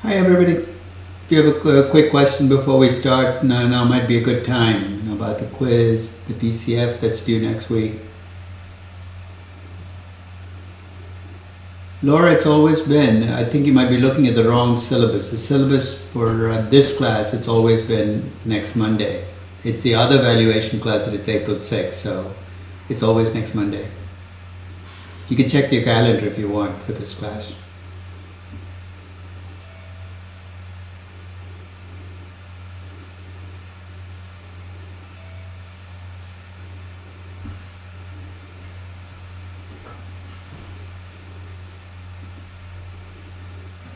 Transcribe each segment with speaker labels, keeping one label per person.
Speaker 1: Hi everybody. If you have a quick question before we start, now might be a good time about the quiz, the DCF that's due next week. Laura, it's always been, I think you might be looking at the wrong syllabus. The syllabus for this class, it's always been next Monday. It's the other valuation class that it's April 6th, so it's always next Monday. You can check your calendar if you want for this class.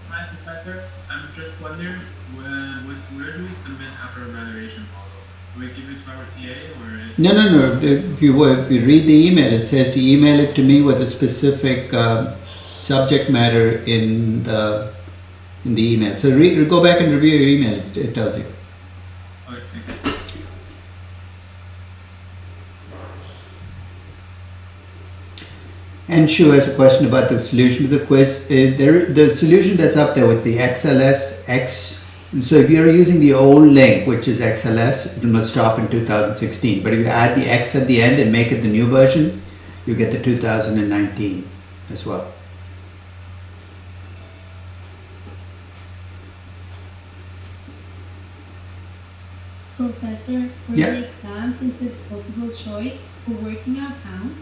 Speaker 2: Hi, Professor. I'm just wondering, where do we submit our valuation model? Do we give it to our TA or?
Speaker 1: No. If you read the email, it says to email it to me with a specific subject matter in the email. So go back and review your email. It tells you.
Speaker 2: Okay, thank you.
Speaker 1: And Shu has a question about the solution to the quiz. The solution that's up there with the XLS X. So if you're using the old link, which is XLS, it must stop in 2016. But if you add the X at the end and make it the new version, you get the 2019 as well.
Speaker 3: Professor, for the exam, since it's multiple choice for working out count,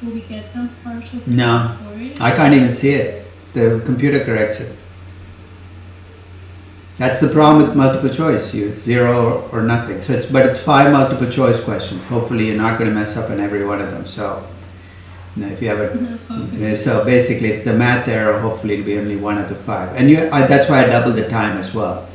Speaker 3: will we get some partial?
Speaker 1: No, I can't even see it. The computer corrects it. That's the problem with multiple choice. It's 0 or nothing. So it's 5 multiple choice questions. Hopefully, you're not going to mess up in every one of them. So, if you have a, so basically, if it's a math error, hopefully it'll be only 1 out of 5. And that's why I doubled the time as well,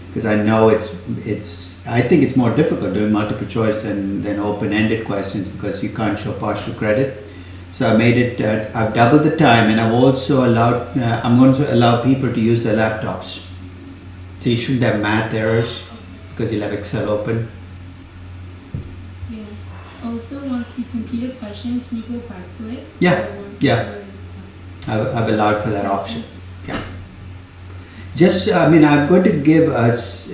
Speaker 1: because I know I think it's more difficult doing multiple choice than open-ended questions because you can't show partial credit. So I made it. I've doubled the time, and I've also allowed. I'm going to allow people to use their laptops. So you shouldn't have math errors because you'll have Excel open.
Speaker 3: Yeah. Also, once you complete a question, can you go back to it?
Speaker 1: Yeah. I've allowed for that option. Yeah. I'm going to give us,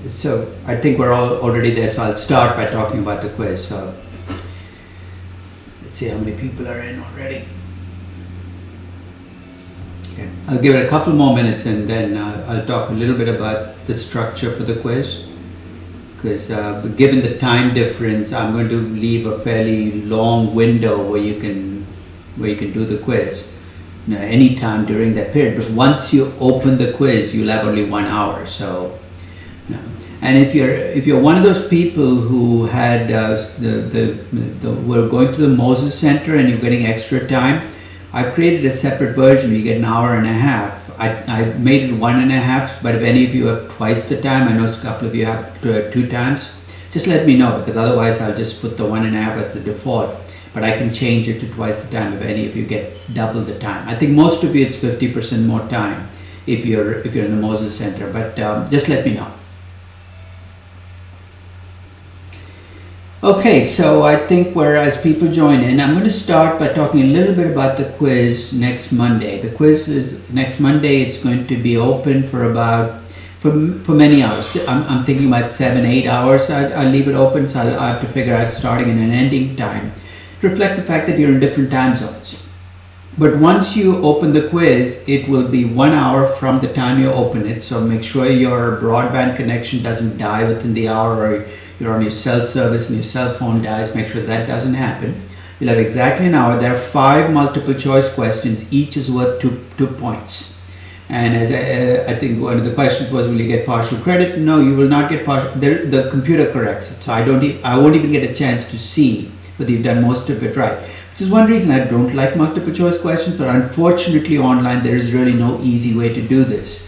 Speaker 1: so I think we're all already there, so I'll start by talking about the quiz. So let's see how many people are in already. Okay. I'll give it a couple more minutes and then I'll talk a little bit about the structure for the quiz. Because given the time difference, I'm going to leave a fairly long window where you can do the quiz. Any time during that period, but once you open the quiz, you'll have only 1 hour. So, and if you're one of those people who had were going to the Moses Center and you're getting extra time, I've created a separate version. You get an hour and a half. I made it 1.5, but if any of you have twice the time, I know a couple of you have 2 times. Just let me know because otherwise I'll just put the 1.5 as the default. But I can change it to twice the time if any of you get double the time. I think most of you it's 50% more time if you're in the Moses Center. But just let me know. Okay, so I think as people join in, I'm going to start by talking a little bit about the quiz next Monday. The quiz is next Monday. It's going to be open for many hours. I'm thinking about 7-8 hours. I'll leave it open, so I'll have to figure out starting and an ending time. Reflect the fact that you're in different time zones. But once you open the quiz, it will be 1 hour from the time you open it. So make sure your broadband connection doesn't die within the hour, or you're on your cell service and your cell phone dies. Make sure that doesn't happen. You'll have exactly an hour. There are 5 multiple choice questions. Each is worth 2 points. And as I think one of the questions was, will you get partial credit? No, you will not get partial. The computer corrects it. So I won't even get a chance to see whether you've done most of it right. Which is one reason I don't like multiple choice questions, but unfortunately online there is really no easy way to do this.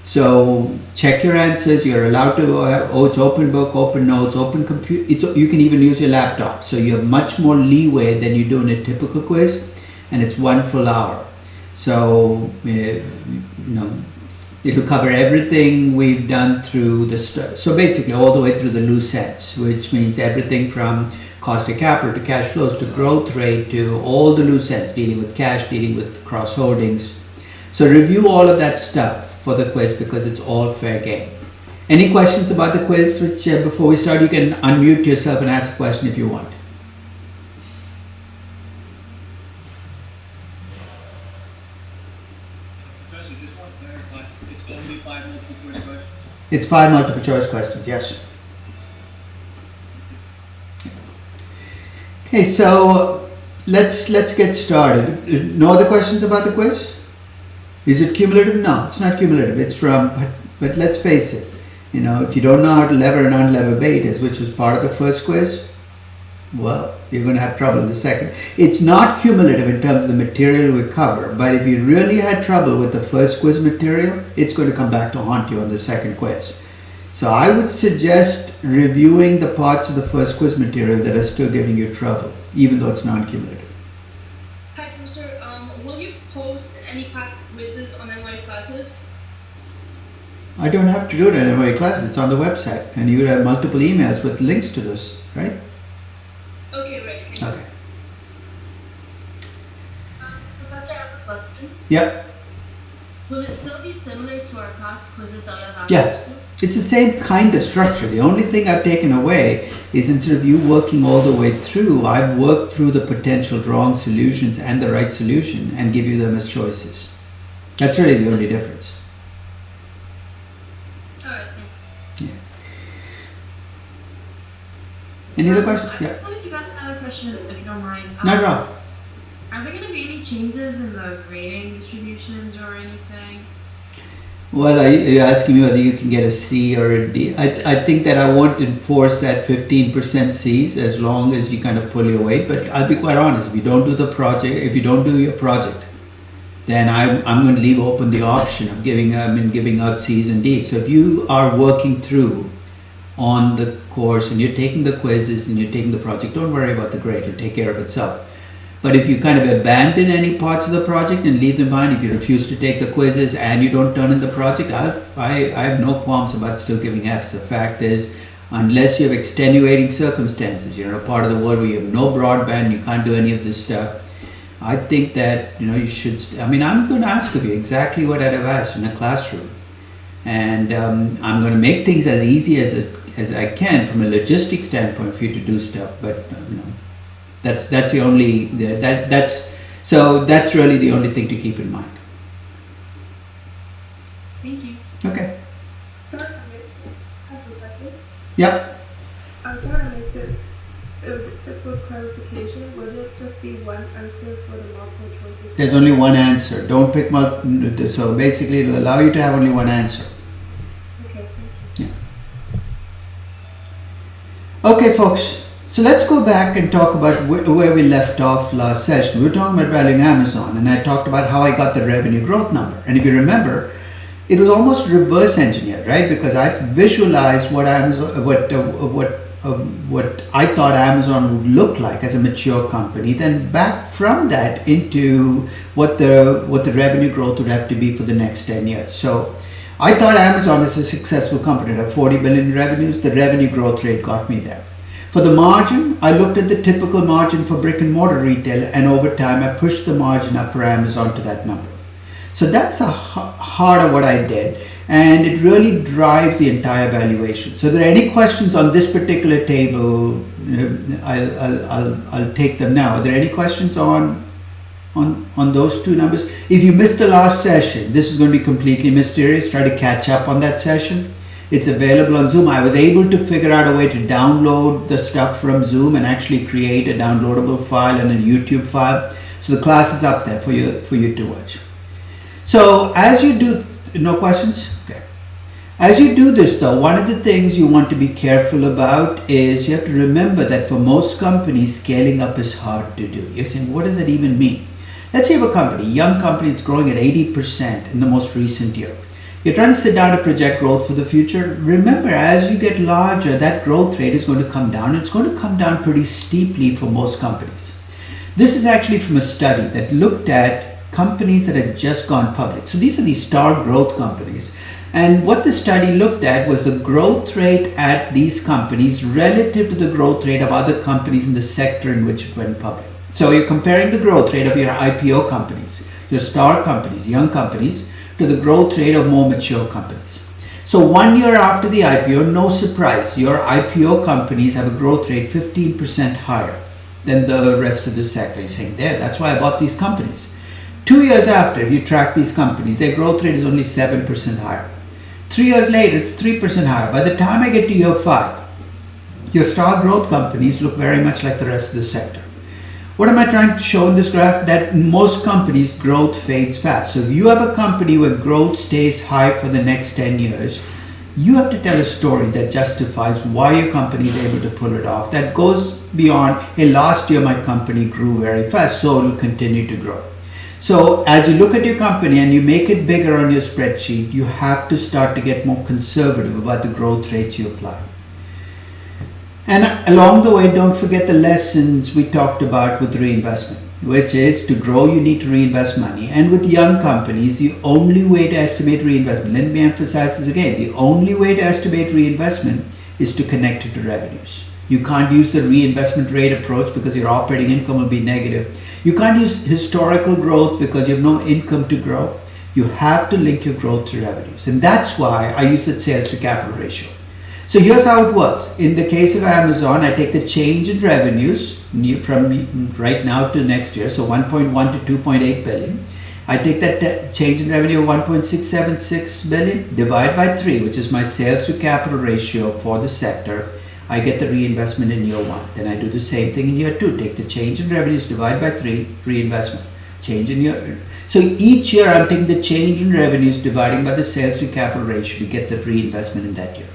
Speaker 1: So check your answers. You're allowed to have, it's open book, open notes, open computer. You can even use your laptop. So you have much more leeway than you do in a typical quiz, and it's 1 full hour. So, it'll cover everything we've done through so basically all the way through the loose ends, which means everything from cost of capital to cash flows to growth rate to all the loose ends, dealing with cash, dealing with cross holdings. So review all of that stuff for the quiz because it's all fair game. Any questions about the quiz? Which before we start, you can unmute yourself and ask a question if you want.
Speaker 4: Professor, just want to clarify, it's going to be 5 multiple choice questions?
Speaker 1: It's 5 multiple choice questions, yes. Okay, so let's get started. No other questions about the quiz? Is it cumulative? No, it's not cumulative. It's from, but let's face it, you know, if you don't know how to lever and unlever betas, which was part of the first quiz, well, you're going to have trouble in the second. It's not cumulative in terms of the material we cover, but if you really had trouble with the first quiz material, it's going to come back to haunt you on the second quiz. So I would suggest reviewing the parts of the first quiz material that are still giving you trouble, even though it's non-cumulative.
Speaker 5: Hi, Professor. Will you post any past quizzes on NY classes?
Speaker 1: I don't have to do it in NY classes, it's on the website, and you would have multiple emails with links to this, right?
Speaker 5: Okay, right.
Speaker 1: Okay.
Speaker 6: Professor, I have a question.
Speaker 1: Yeah.
Speaker 6: Will it still be similar to our past quizzes that we have
Speaker 1: Yeah.
Speaker 6: access to?
Speaker 1: It's the same kind of structure. The only thing I've taken away is instead of you working all the way through, I've worked through the potential wrong solutions and the right solution and give you them as choices. That's really the only difference.
Speaker 6: Alright, thanks.
Speaker 1: Any other questions?
Speaker 7: I
Speaker 1: Yeah.
Speaker 7: just wanted to ask another question, if you don't mind.
Speaker 1: Not at all.
Speaker 7: Are there going to be any changes in the grading distributions or anything?
Speaker 1: Well, are you asking me whether you can get a C or a D? I think that I won't enforce that 15% Cs as long as you kind of pull your weight. But I'll be quite honest, if you don't do the project, if you don't do your project, then I'm going to leave open the option of giving out Cs and Ds. So if you are working through on the course and you're taking the quizzes and you're taking the project, don't worry about the grade, it'll take care of itself. But if you kind of abandon any parts of the project and leave them behind, if you refuse to take the quizzes and you don't turn in the project, I have no qualms about still giving Fs. The fact is, unless you have extenuating circumstances, you're in a part of the world where you have no broadband, you can't do any of this stuff, I think that, you know, you should, I'm going to ask of you exactly what I'd have asked in a classroom. And I'm going to make things as easy as I can from a logistics standpoint for you to do stuff, but you know, that's the only that's really the only thing to keep in mind.
Speaker 7: Thank you.
Speaker 1: Okay.
Speaker 8: Sorry, I missed this. Hi, Professor.
Speaker 1: Yep.
Speaker 8: I'm sorry I missed this. Just for clarification, will it just be one answer for the multiple choices?
Speaker 1: There's only one answer. Don't pick multiple. So basically, it'll allow you to have only one answer.
Speaker 8: Okay, thank you.
Speaker 1: Yeah. Okay, folks. So let's go back and talk about where we left off last session. We were talking about valuing Amazon, and I talked about how I got the revenue growth number. And if you remember, it was almost reverse engineered, right? Because I visualized what I thought Amazon would look like as a mature company, then back from that into what the revenue growth would have to be for the next 10 years. So I thought Amazon is a successful company. It had 40 billion in revenues. The revenue growth rate got me there. For the margin, I looked at the typical margin for brick and mortar retail, and over time I pushed the margin up for Amazon to that number. So that's a heart of what I did, and it really drives the entire valuation. So if there are any questions on this particular table, I'll take them now. Are there any questions on those two numbers? If you missed the last session, this is going to be completely mysterious. Try to catch up on that session. It's available on Zoom. I was able to figure out a way to download the stuff from Zoom and actually create a downloadable file and a YouTube file. So the class is up there for you to watch. So as you do, no questions? Okay. As you do this though, one of the things you want to be careful about is you have to remember that for most companies, scaling up is hard to do. You're saying, what does that even mean? Let's say you have a company, young company, it's growing at 80% in the most recent year. You're trying to sit down to project growth for the future. Remember, as you get larger, that growth rate is going to come down. It's going to come down pretty steeply for most companies. This is actually from a study that looked at companies that had just gone public. So these are the star growth companies. And what the study looked at was the growth rate at these companies relative to the growth rate of other companies in the sector in which it went public. So you're comparing the growth rate of your IPO companies, your star companies, young companies, to the growth rate of more mature companies. So 1 year after the IPO, no surprise, your IPO companies have a growth rate 15% higher than the rest of the sector. You're saying, there, that's why I bought these companies. 2 years after, if you track these companies, their growth rate is only 7% higher. 3 years later, it's 3% higher. By the time I get to year 5, your star growth companies look very much like the rest of the sector. What am I trying to show in this graph? That in most companies, growth fades fast. So if you have a company where growth stays high for the next 10 years, you have to tell a story that justifies why your company is able to pull it off. That goes beyond, hey, last year my company grew very fast, so it will continue to grow. So as you look at your company and you make it bigger on your spreadsheet, you have to start to get more conservative about the growth rates you apply. And along the way, don't forget the lessons we talked about with reinvestment, which is to grow, you need to reinvest money. And with young companies, the only way to estimate reinvestment, let me emphasize this again, the only way to estimate reinvestment is to connect it to revenues. You can't use the reinvestment rate approach because your operating income will be negative. You can't use historical growth because you have no income to grow. You have to link your growth to revenues. And that's why I use the sales to capital ratio. So here's how it works. In the case of Amazon, I take the change in revenues from right now to next year, so 1.1 to 2.8 billion. I take that change in revenue of 1.676 billion, divide by 3, which is my sales to capital ratio for the sector. I get the reinvestment in year 1. Then I do the same thing in year 2. Take the change in revenues, divide by 3, reinvestment. Change in year. So each year I'm taking the change in revenues, dividing by the sales to capital ratio to get the reinvestment in that year.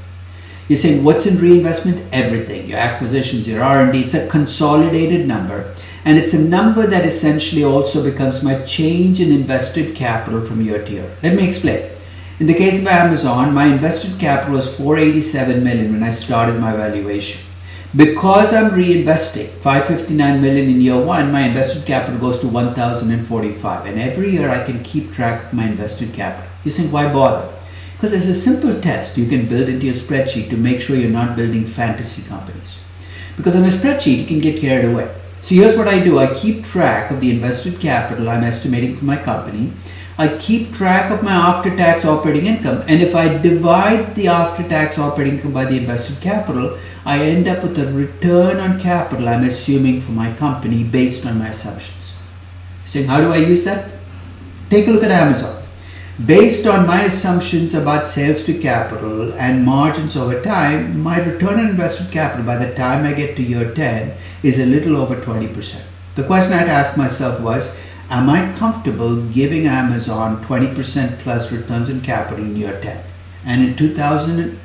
Speaker 1: You're saying, what's in reinvestment? Everything. Your acquisitions, your R&D. It's a consolidated number. And it's a number that essentially also becomes my change in invested capital from year to year. Let me explain. In the case of Amazon, my invested capital was $487 million when I started my valuation. Because I'm reinvesting $559 million in year 1, my invested capital goes to $1,045. And every year I can keep track of my invested capital. You're saying, why bother? Because there's a simple test you can build into your spreadsheet to make sure you're not building fantasy companies. Because on a spreadsheet, you can get carried away. So here's what I do. I keep track of the invested capital I'm estimating for my company. I keep track of my after-tax operating income. And if I divide the after-tax operating income by the invested capital, I end up with a return on capital I'm assuming for my company based on my assumptions. Saying, how do I use that? Take a look at Amazon. Based on my assumptions about sales to capital and margins over time, my return on invested capital by the time I get to year 10 is a little over 20%. The question I had to ask myself was, am I comfortable giving Amazon 20% plus returns on capital in year 10? And in 2000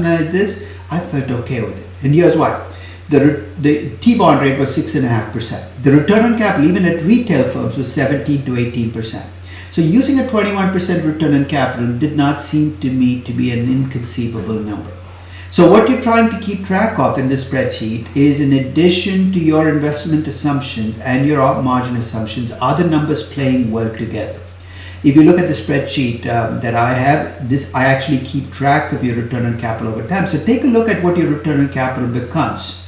Speaker 1: at this, I felt okay with it. And here's why. The T-bond rate was 6.5%. The return on capital, even at retail firms, was 17 to 18%. So using a 21% return on capital did not seem to me to be an inconceivable number. So what you're trying to keep track of in this spreadsheet is, in addition to your investment assumptions and your op margin assumptions, are the numbers playing well together? If you look at the spreadsheet that I have, I actually keep track of your return on capital over time. So take a look at what your return on capital becomes.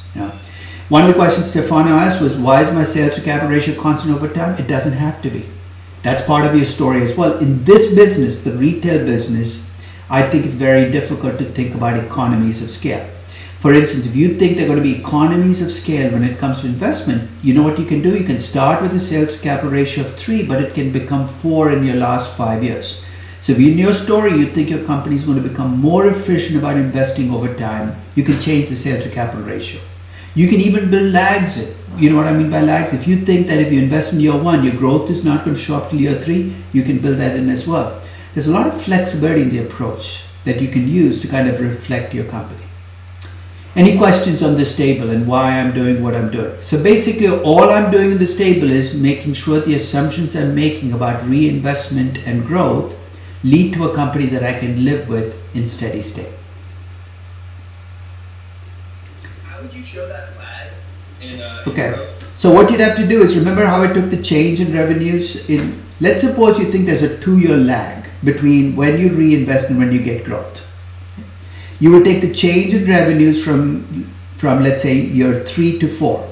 Speaker 1: One of the questions Stefano asked was, why is my sales to capital ratio constant over time? It doesn't have to be. That's part of your story as well. In this business, the retail business, I think it's very difficult to think about economies of scale. For instance, if you think there are going to be economies of scale when it comes to investment, you know what you can do? You can start with a sales to capital ratio of 3, but it can become 4 in your last 5 years. So if in your story you think your company is going to become more efficient about investing over time, you can change the sales to capital ratio. You can even build lags in. You know what I mean by lags? If you think that if you invest in year 1, your growth is not going to show up till year 3, you can build that in as well. There's a lot of flexibility in the approach that you can use to kind of reflect your company. Any questions on this table and why I'm doing what I'm doing? So basically all I'm doing in this table is making sure the assumptions I'm making about reinvestment and growth lead to a company that I can live with in steady state.
Speaker 4: How would you show that lag in
Speaker 1: Okay.
Speaker 4: growth?
Speaker 1: So what you'd have to do is, remember how I took the change in revenues in, let's suppose you think there's a 2-year lag between when you reinvest and when you get growth. You would take the change in revenues from let's say year 3 to 4.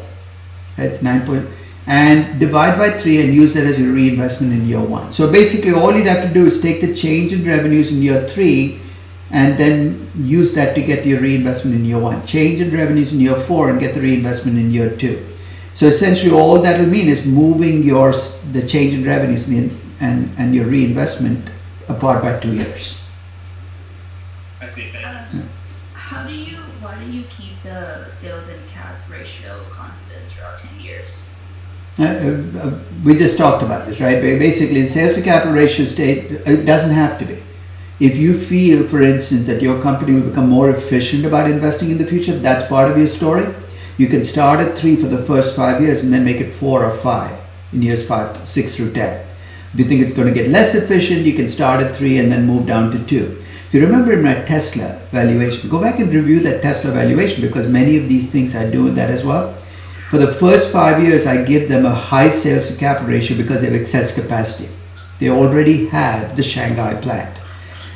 Speaker 1: That's 9 and divide by 3 and use that as your reinvestment in year 1. So basically all you'd have to do is take the change in revenues in year 3 and then use that to get your reinvestment in year 1. Change in revenues in year 4 and get the reinvestment in year 2. So essentially all that will mean is moving the change in revenues and your reinvestment apart by 2 years.
Speaker 4: I see. Thank you.
Speaker 9: Why do you keep the sales and cap ratio constant throughout 10 years?
Speaker 1: We just talked about this, right? Basically, the sales to capital ratio it doesn't have to be. If you feel, for instance, that your company will become more efficient about investing in the future, that's part of your story, you can start at 3 for the first 5 years and then make it 4 or 5 in years 6 through 10. If you think it's going to get less efficient, you can start at 3 and then move down to 2. If you remember in my Tesla valuation, go back and review that Tesla valuation because many of these things I do in that as well. For the first 5 years, I give them a high sales to capital ratio because they have excess capacity. They already have the Shanghai plant.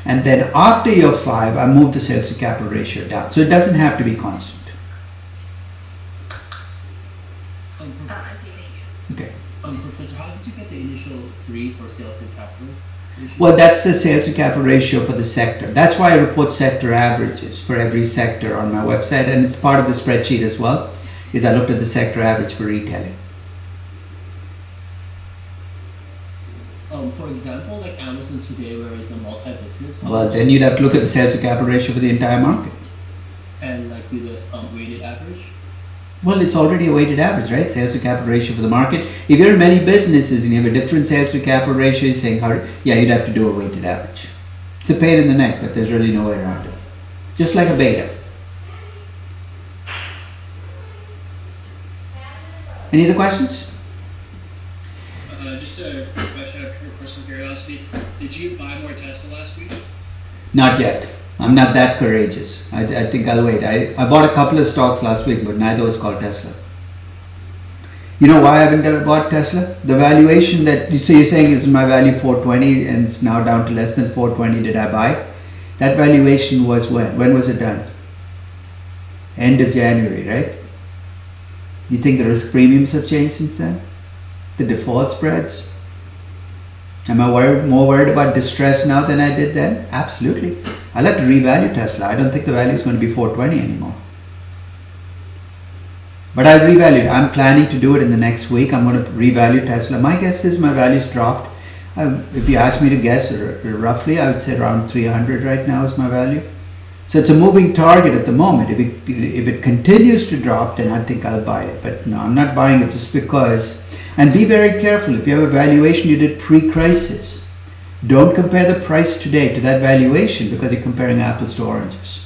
Speaker 1: And then after year 5, I move the sales to capital ratio down. So it doesn't have to be constant.
Speaker 9: I see, thank you.
Speaker 1: Okay.
Speaker 10: Professor, how did you get the initial 3 for sales and capital?
Speaker 1: Well, that's the sales to capital ratio for the sector. That's why I report sector averages for every sector on my website, and it's part of the spreadsheet as well, is I looked at the sector average for retailing.
Speaker 10: For example, like Amazon today, where it's a multi-business.
Speaker 1: Well, then you'd have to look at the sales to capital ratio for the entire market.
Speaker 10: And like do the weighted average?
Speaker 1: Well, it's already a weighted average, right? Sales to capital ratio for the market. If you're in many businesses and you have a different sales to capital ratio, you're saying, you'd have to do a weighted average. It's a pain in the neck, but there's really no way around it. Just like a beta. Any other questions?
Speaker 4: Just a quick question out of personal curiosity. Did you buy more Tesla last week?
Speaker 1: Not yet. I'm not that courageous. I think I'll wait. I bought a couple of stocks last week, but neither was called Tesla. You know why I haven't bought Tesla? The valuation that you're saying is my value 420 and it's now down to less than 420. Did I buy? That valuation was when? When was it done? End of January, right? Do you think the risk premiums have changed since then? The default spreads? Am I more worried about distress now than I did then? Absolutely. I'll have to revalue Tesla. I don't think the value is going to be 420 anymore. But I'll revalue it. I'm planning to do it in the next week. I'm going to revalue Tesla. My guess is my value's dropped. If you ask me to guess roughly, I would say around 300 right now is my value. So it's a moving target at the moment. If it continues to drop, then I think I'll buy it. But no, I'm not buying it just because. And be very careful. If you have a valuation you did pre-crisis, don't compare the price today to that valuation because you're comparing apples to oranges.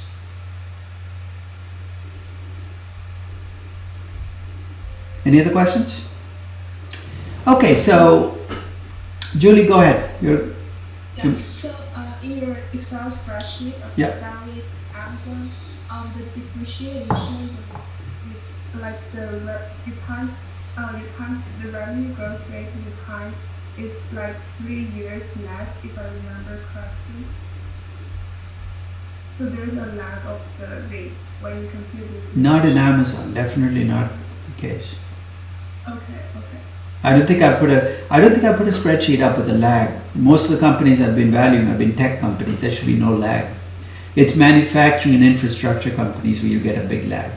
Speaker 1: Any other questions? Okay, so Julie, go ahead.
Speaker 5: So in your Excel spreadsheet of
Speaker 1: Yeah.
Speaker 5: value Amazon, the depreciation, like you times the revenue growth rate you times is like 3 years lag, if I remember correctly. So there's a lag of the rate when you compute it.
Speaker 1: Not in Amazon, definitely not the case.
Speaker 5: Okay.
Speaker 1: I don't think I put a spreadsheet up with a lag. Most of the companies I've been valuing have been tech companies. There should be no lag. It's manufacturing and infrastructure companies where you get a big lag.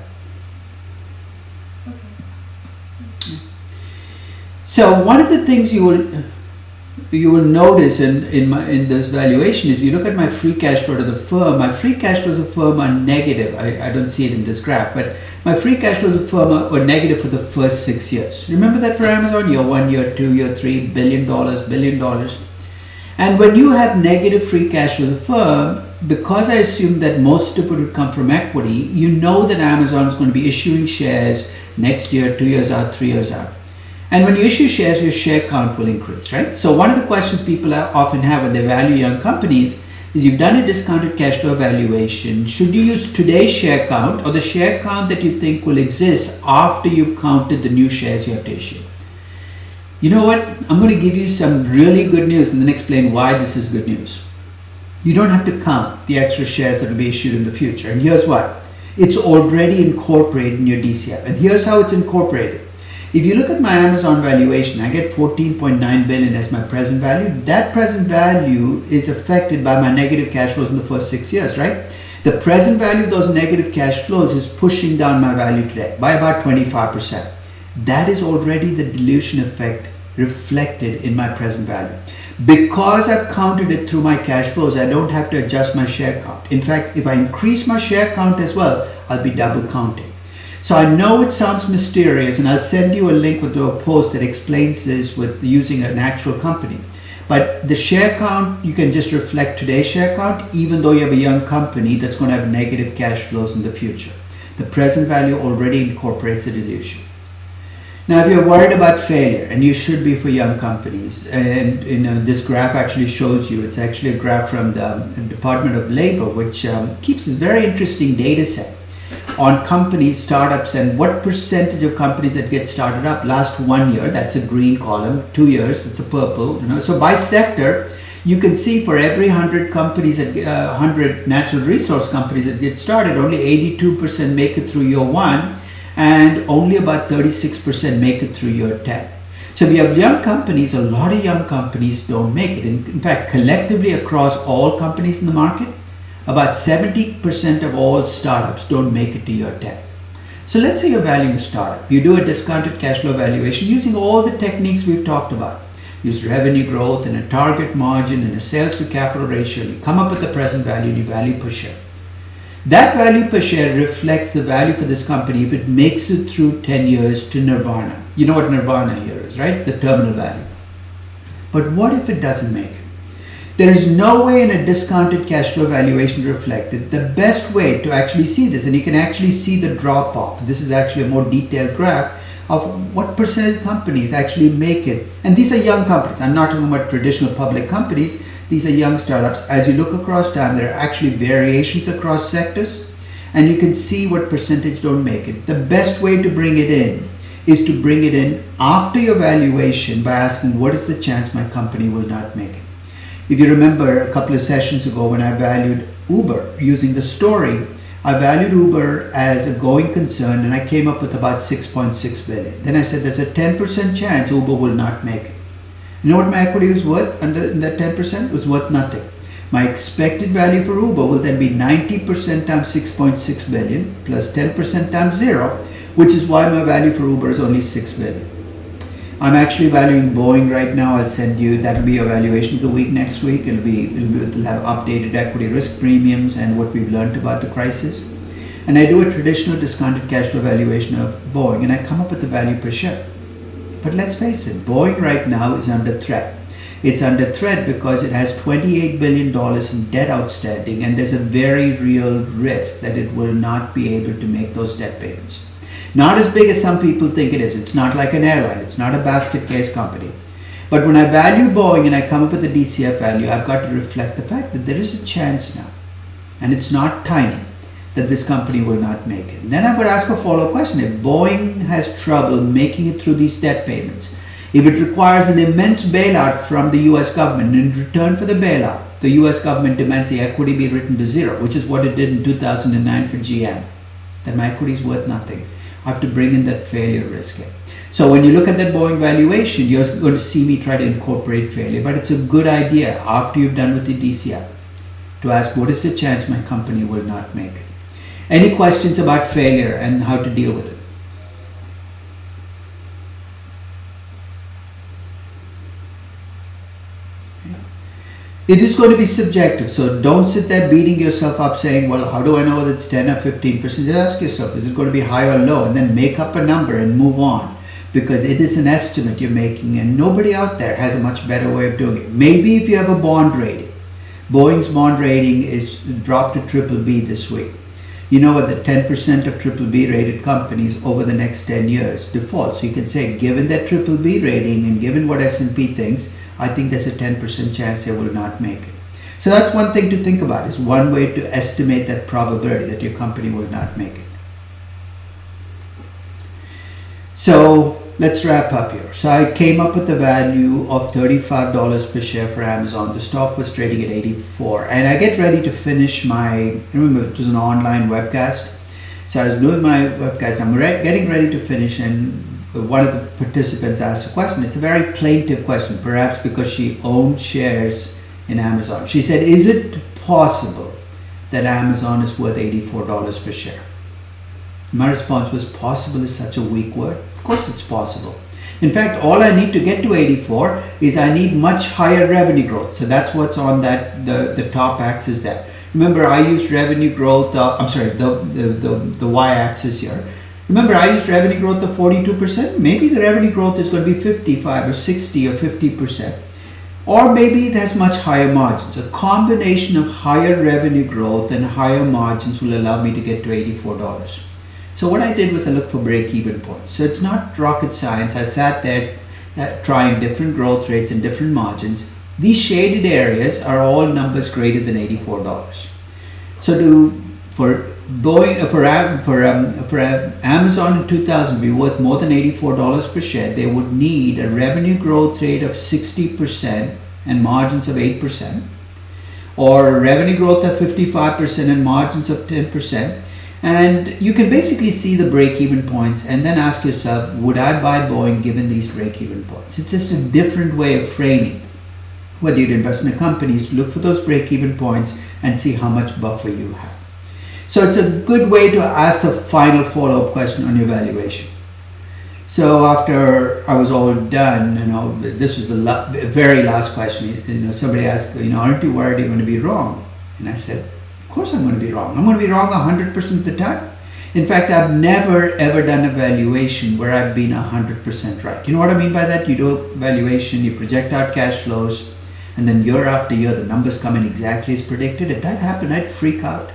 Speaker 1: So one of the things you will notice in this valuation is, if you look at my free cash flow to the firm, my free cash flow to the firm are negative. I don't see it in this graph, but my free cash flow to the firm are negative for the first 6 years. Remember that for Amazon, year 1, year 2, year 3, $1 billion. And when you have negative free cash flow to the firm, because I assume that most of it would come from equity, you know that Amazon is going to be issuing shares next year, 2 years out, 3 years out. And when you issue shares, your share count will increase, right? So one of the questions people often have when they value young companies, is you've done a discounted cash flow valuation. Should you use today's share count or the share count that you think will exist after you've counted the new shares you have to issue? You know what? I'm going to give you some really good news and then explain why this is good news. You don't have to count the extra shares that will be issued in the future. And here's why. It's already incorporated in your DCF. And here's how it's incorporated. If you look at my Amazon valuation, I get 14.9 billion as my present value. That present value is affected by my negative cash flows in the first 6 years, right? The present value of those negative cash flows is pushing down my value today by about 25%. That is already the dilution effect reflected in my present value. Because I've counted it through my cash flows, I don't have to adjust my share count. In fact, if I increase my share count as well, I'll be double counting. So I know it sounds mysterious, and I'll send you a link to a post that explains this with using an actual company. But the share count, you can just reflect today's share count, even though you have a young company that's going to have negative cash flows in the future. The present value already incorporates a dilution. Now, if you're worried about failure, and you should be for young companies, and this graph actually shows you, it's actually a graph from the Department of Labor, which keeps this very interesting data set on companies, startups, and what percentage of companies that get started up last 1 year, that's a green column, 2 years, that's a purple, So by sector, you can see for every 100 companies, 100 natural resource companies that get started, only 82% make it through year 1, and only about 36% make it through year 10. So if you have young companies, a lot of young companies don't make it. In fact, collectively across all companies in the market, about 70% of all startups don't make it to year 10. So let's say you're valuing a startup. You do a discounted cash flow valuation using all the techniques we've talked about. Use revenue growth and a target margin and a sales to capital ratio. You come up with the present value and you value per share. That value per share reflects the value for this company if it makes it through 10 years to nirvana. You know what nirvana here is, right? The terminal value. But what if it doesn't make it? There is no way in a discounted cash flow valuation to reflect it. The best way to actually see this, and you can actually see the drop off. This is actually a more detailed graph of what percentage of companies actually make it. And these are young companies. I'm not talking about traditional public companies. These are young startups. As you look across time, there are actually variations across sectors, and you can see what percentage don't make it. The best way to bring it in is to bring it in after your valuation by asking, what is the chance my company will not make it? If you remember a couple of sessions ago when I valued Uber using the story, I valued Uber as a going concern and I came up with about 6.6 billion. Then I said there's a 10% chance Uber will not make it. You know what my equity was worth in that 10%? It was worth nothing. My expected value for Uber will then be 90% times 6.6 billion plus 10% times 0, which is why my value for Uber is only 6 billion. I'm actually valuing Boeing right now. I'll send you, that'll be a valuation of the week next week. It'll have updated equity risk premiums and what we've learned about the crisis. And I do a traditional discounted cash flow valuation of Boeing and I come up with the value per share. But let's face it, Boeing right now is under threat. It's under threat because it has $28 billion in debt outstanding and there's a very real risk that it will not be able to make those debt payments. Not as big as some people think it is. It's not like an airline. It's not a basket case company. But when I value Boeing and I come up with a DCF value, I've got to reflect the fact that there is a chance now, and it's not tiny, that this company will not make it. And then I'm going to ask a follow-up question. If Boeing has trouble making it through these debt payments, if it requires an immense bailout from the US government, and in return for the bailout, the US government demands the equity be written to zero, which is what it did in 2009 for GM, then my equity is worth nothing. I have to bring in that failure risk in. So when you look at that Boeing valuation, you're going to see me try to incorporate failure, but it's a good idea after you've done with the DCF to ask, what is the chance my company will not make it? Any questions about failure and how to deal with it? It is going to be subjective, so don't sit there beating yourself up saying, well, how do I know that it's 10 or 15%? Just ask yourself, is it going to be high or low? And then make up a number and move on, because it is an estimate you're making and nobody out there has a much better way of doing it. Maybe if you have a bond rating. Boeing's bond rating is dropped to BBB this week. You know what, the 10% of BBB rated companies over the next 10 years default. So you can say, given that BBB rating and given what S&P thinks, I think there's a 10% chance they will not make it. So that's one thing to think about, is one way to estimate that probability that your company will not make it. So let's wrap up here. So I came up with the value of $35 per share for Amazon. The stock was trading at 84, and I get ready to finish remember it was an online webcast. So I was doing my webcast, I'm getting ready to finish, and one of the participants asked a question. It's a very plaintive question, perhaps because she owned shares in Amazon. She said, is it possible that Amazon is worth $84 per share? My response was, possible is such a weak word. Of course it's possible. In fact, all I need to get to 84 is I need much higher revenue growth. So that's what's on the top axis there. Remember, I used revenue growth, the y-axis here. Remember, I used revenue growth of 42%. Maybe the revenue growth is going to be 55 or 60 or 50%. Or maybe it has much higher margins. A combination of higher revenue growth and higher margins will allow me to get to $84. So what I did was I looked for break-even points. So it's not rocket science. I sat there trying different growth rates and different margins. These shaded areas are all numbers greater than $84. So for Amazon in 2000 to be worth more than $84 per share, they would need a revenue growth rate of 60% and margins of 8%, or revenue growth of 55% and margins of 10%. And you can basically see the break-even points and then ask yourself, would I buy Boeing given these break-even points? It's just a different way of framing whether you'd invest in a company, is to look for those break-even points and see how much buffer you have. So it's a good way to ask the final follow-up question on your valuation. So after I was all done, this was the very last question. Somebody asked, aren't you worried you're going to be wrong? And I said, of course I'm going to be wrong. I'm going to be wrong 100% of the time. In fact, I've never ever done a valuation where I've been 100% right. You know what I mean by that? You do a valuation, you project out cash flows, and then year after year the numbers come in exactly as predicted. If that happened, I'd freak out.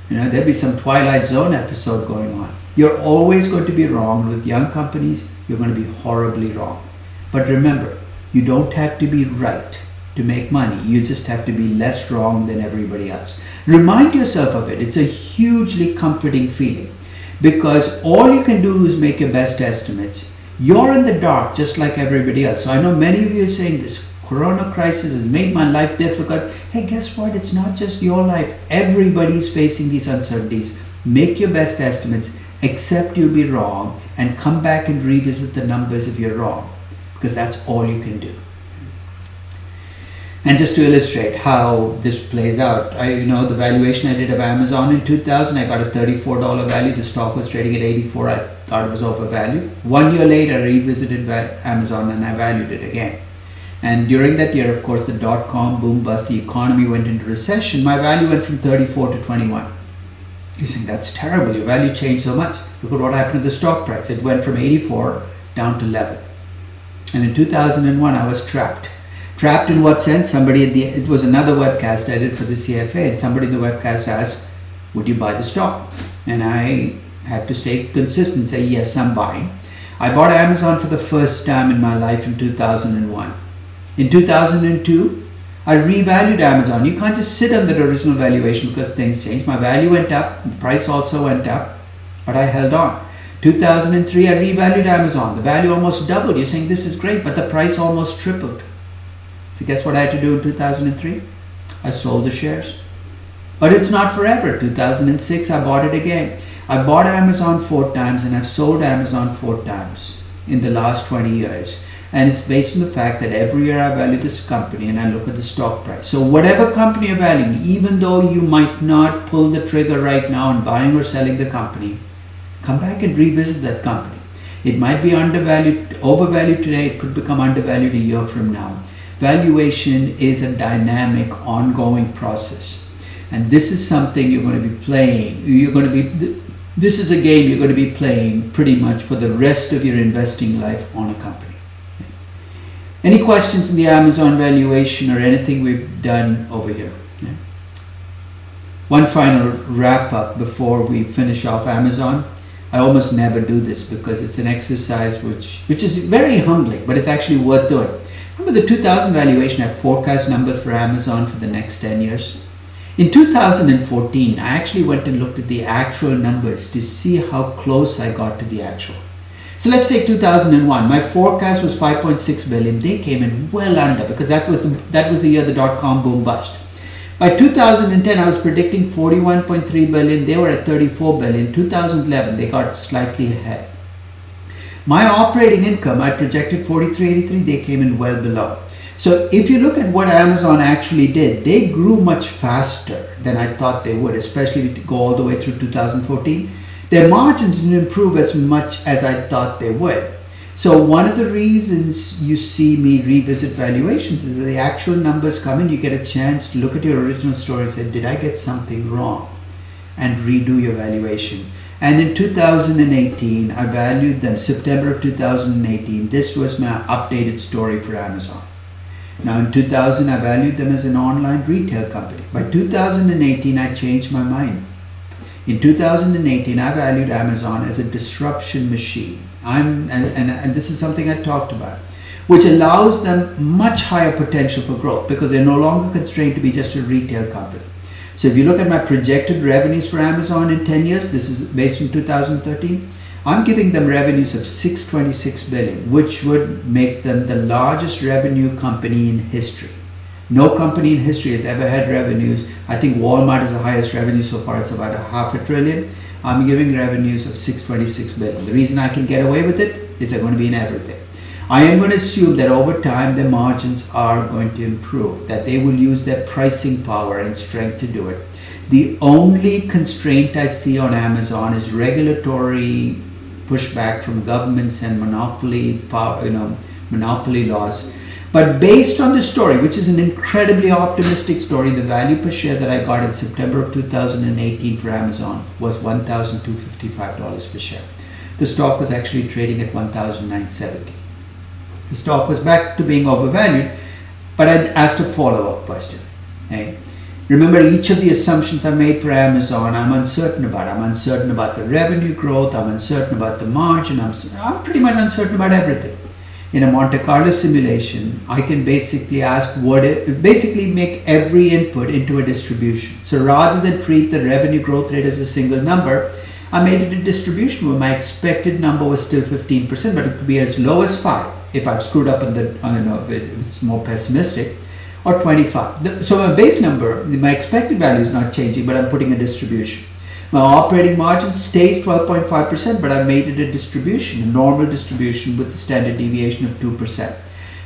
Speaker 1: There'd be some Twilight Zone episode going on. You're always going to be wrong. With young companies, you're going to be horribly wrong. But remember, you don't have to be right to make money. You just have to be less wrong than everybody else. Remind yourself of it. It's a hugely comforting feeling, because all you can do is make your best estimates. You're in the dark just like everybody else. So I know many of you are saying this Corona crisis has made my life difficult. Hey, guess what? It's not just your life. Everybody's facing these uncertainties. Make your best estimates, accept you'll be wrong, and come back and revisit the numbers if you're wrong, because that's all you can do. And just to illustrate how this plays out, the valuation I did of Amazon in 2000, I got a $34 value. The stock was trading at 84. I thought it was overvalued. 1 year later, I revisited Amazon and I valued it again. And during that year, of course, the dot-com boom bust, the economy went into recession. My value went from 34 to 21. You're saying, that's terrible. Your value changed so much. Look at what happened to the stock price. It went from 84 down to 11. And in 2001, I was trapped. Trapped in what sense? It was another webcast I did for the CFA, and somebody in the webcast asked, would you buy the stock? And I had to stay consistent and say, yes, I'm buying. I bought Amazon for the first time in my life in 2001. In 2002, I revalued Amazon. You can't just sit on the original valuation because things changed. My value went up, the price also went up, but I held on. 2003, I revalued Amazon. The value almost doubled. You're saying this is great, but the price almost tripled. So guess what I had to do in 2003? I sold the shares. But it's not forever. 2006, I bought it again. I bought Amazon 4 times and I've sold Amazon 4 times in the last 20 years. And it's based on the fact that every year I value this company and I look at the stock price. So whatever company you're valuing, even though you might not pull the trigger right now on buying or selling the company, come back and revisit that company. It might be undervalued, overvalued today. It could become undervalued a year from now. Valuation is a dynamic, ongoing process. And this is something you're going to be playing. This is a game you're going to be playing pretty much for the rest of your investing life on a company. Any questions on the Amazon valuation or anything we've done over here? Yeah. One final wrap up before we finish off Amazon. I almost never do this because it's an exercise which is very humbling, but it's actually worth doing. Remember the 2000 valuation, I forecast numbers for Amazon for the next 10 years. In 2014, I actually went and looked at the actual numbers to see how close I got to the actual. So let's take 2001. My forecast was 5.6 billion. They came in well under because that was the year the dot-com boom bust. By 2010, I was predicting 41.3 billion. They were at 34 billion. 2011, they got slightly ahead. My operating income, I projected 43.83. They came in well below. So if you look at what Amazon actually did, they grew much faster than I thought they would, especially if you go all the way through 2014. Their margins didn't improve as much as I thought they would. So one of the reasons you see me revisit valuations is that the actual numbers come in, you get a chance to look at your original story and say, did I get something wrong? And redo your valuation. And in 2018, I valued them, September of 2018. This was my updated story for Amazon. Now in 2000, I valued them as an online retail company. By 2018, I changed my mind. In 2018, I valued Amazon as a disruption machine. And this is something I talked about, which allows them much higher potential for growth because they're no longer constrained to be just a retail company. So if you look at my projected revenues for Amazon in 10 years, this is based on 2013, I'm giving them revenues of 626 billion, which would make them the largest revenue company in history. No company in history has ever had revenues. I think Walmart is the highest revenue so far. It's about $500 billion. I'm giving revenues of 626 billion. The reason I can get away with it is they're going to be in everything. I am going to assume that over time their margins are going to improve, that they will use their pricing power and strength to do it. The only constraint I see on Amazon is regulatory pushback from governments and monopoly power, monopoly laws. But based on the story, which is an incredibly optimistic story, the value per share that I got in September of 2018 for Amazon was $1,255 per share. The stock was actually trading at $1,970. The stock was back to being overvalued, but I asked a follow-up question. Hey, remember each of the assumptions I made for Amazon, I'm uncertain about. I'm uncertain about the revenue growth. I'm uncertain about the margin. I'm pretty much uncertain about everything. In a Monte Carlo simulation, I can basically make every input into a distribution. So rather than treat the revenue growth rate as a single number, I made it a distribution where my expected number was still 15%, but it could be as low as 5 if I've screwed up on if it's more pessimistic, or 25. So my base number, my expected value is not changing, but I'm putting a distribution. My operating margin stays 12.5%, but I made it a distribution, a normal distribution with a standard deviation of 2%.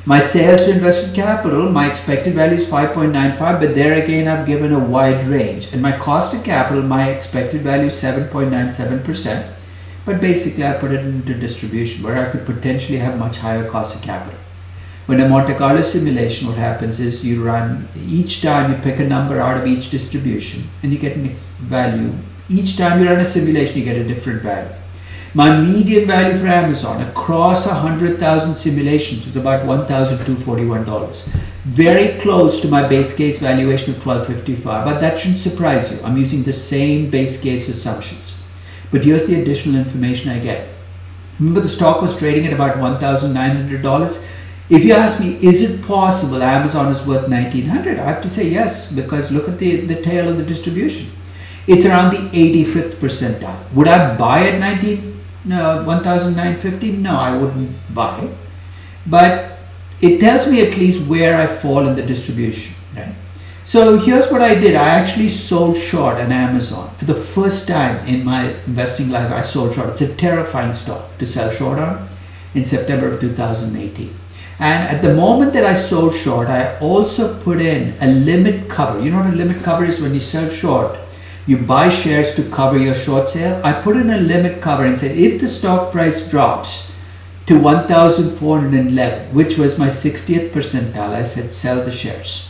Speaker 1: My sales to invested capital, my expected value is 5.95, but there again I've given a wide range. And my cost of capital, my expected value is 7.97%, but basically I put it into distribution where I could potentially have much higher cost of capital. When a Monte Carlo simulation, what happens is you run, each time you pick a number out of each distribution and you get a value. Each time you run a simulation, you get a different value. My median value for Amazon across 100,000 simulations was about $1,241. Very close to my base case valuation of $1,255, but that shouldn't surprise you. I'm using the same base case assumptions. But here's the additional information I get. Remember the stock was trading at about $1,900? If you ask me, is it possible Amazon is worth $1,900? I have to say yes, because look at the tail of the distribution. It's around the 85th percentile. Would I buy at $1,950? No, I wouldn't buy. But it tells me at least where I fall in the distribution, right? So here's what I did. I actually sold short on Amazon. For the first time in my investing life, I sold short. It's a terrifying stock to sell short on in September of 2018. And at the moment that I sold short, I also put in a limit cover. You know what a limit cover is? When you sell short, you buy shares to cover your short sale. I put in a limit cover and said, if the stock price drops to 1,411, which was my 60th percentile, I said, sell the shares.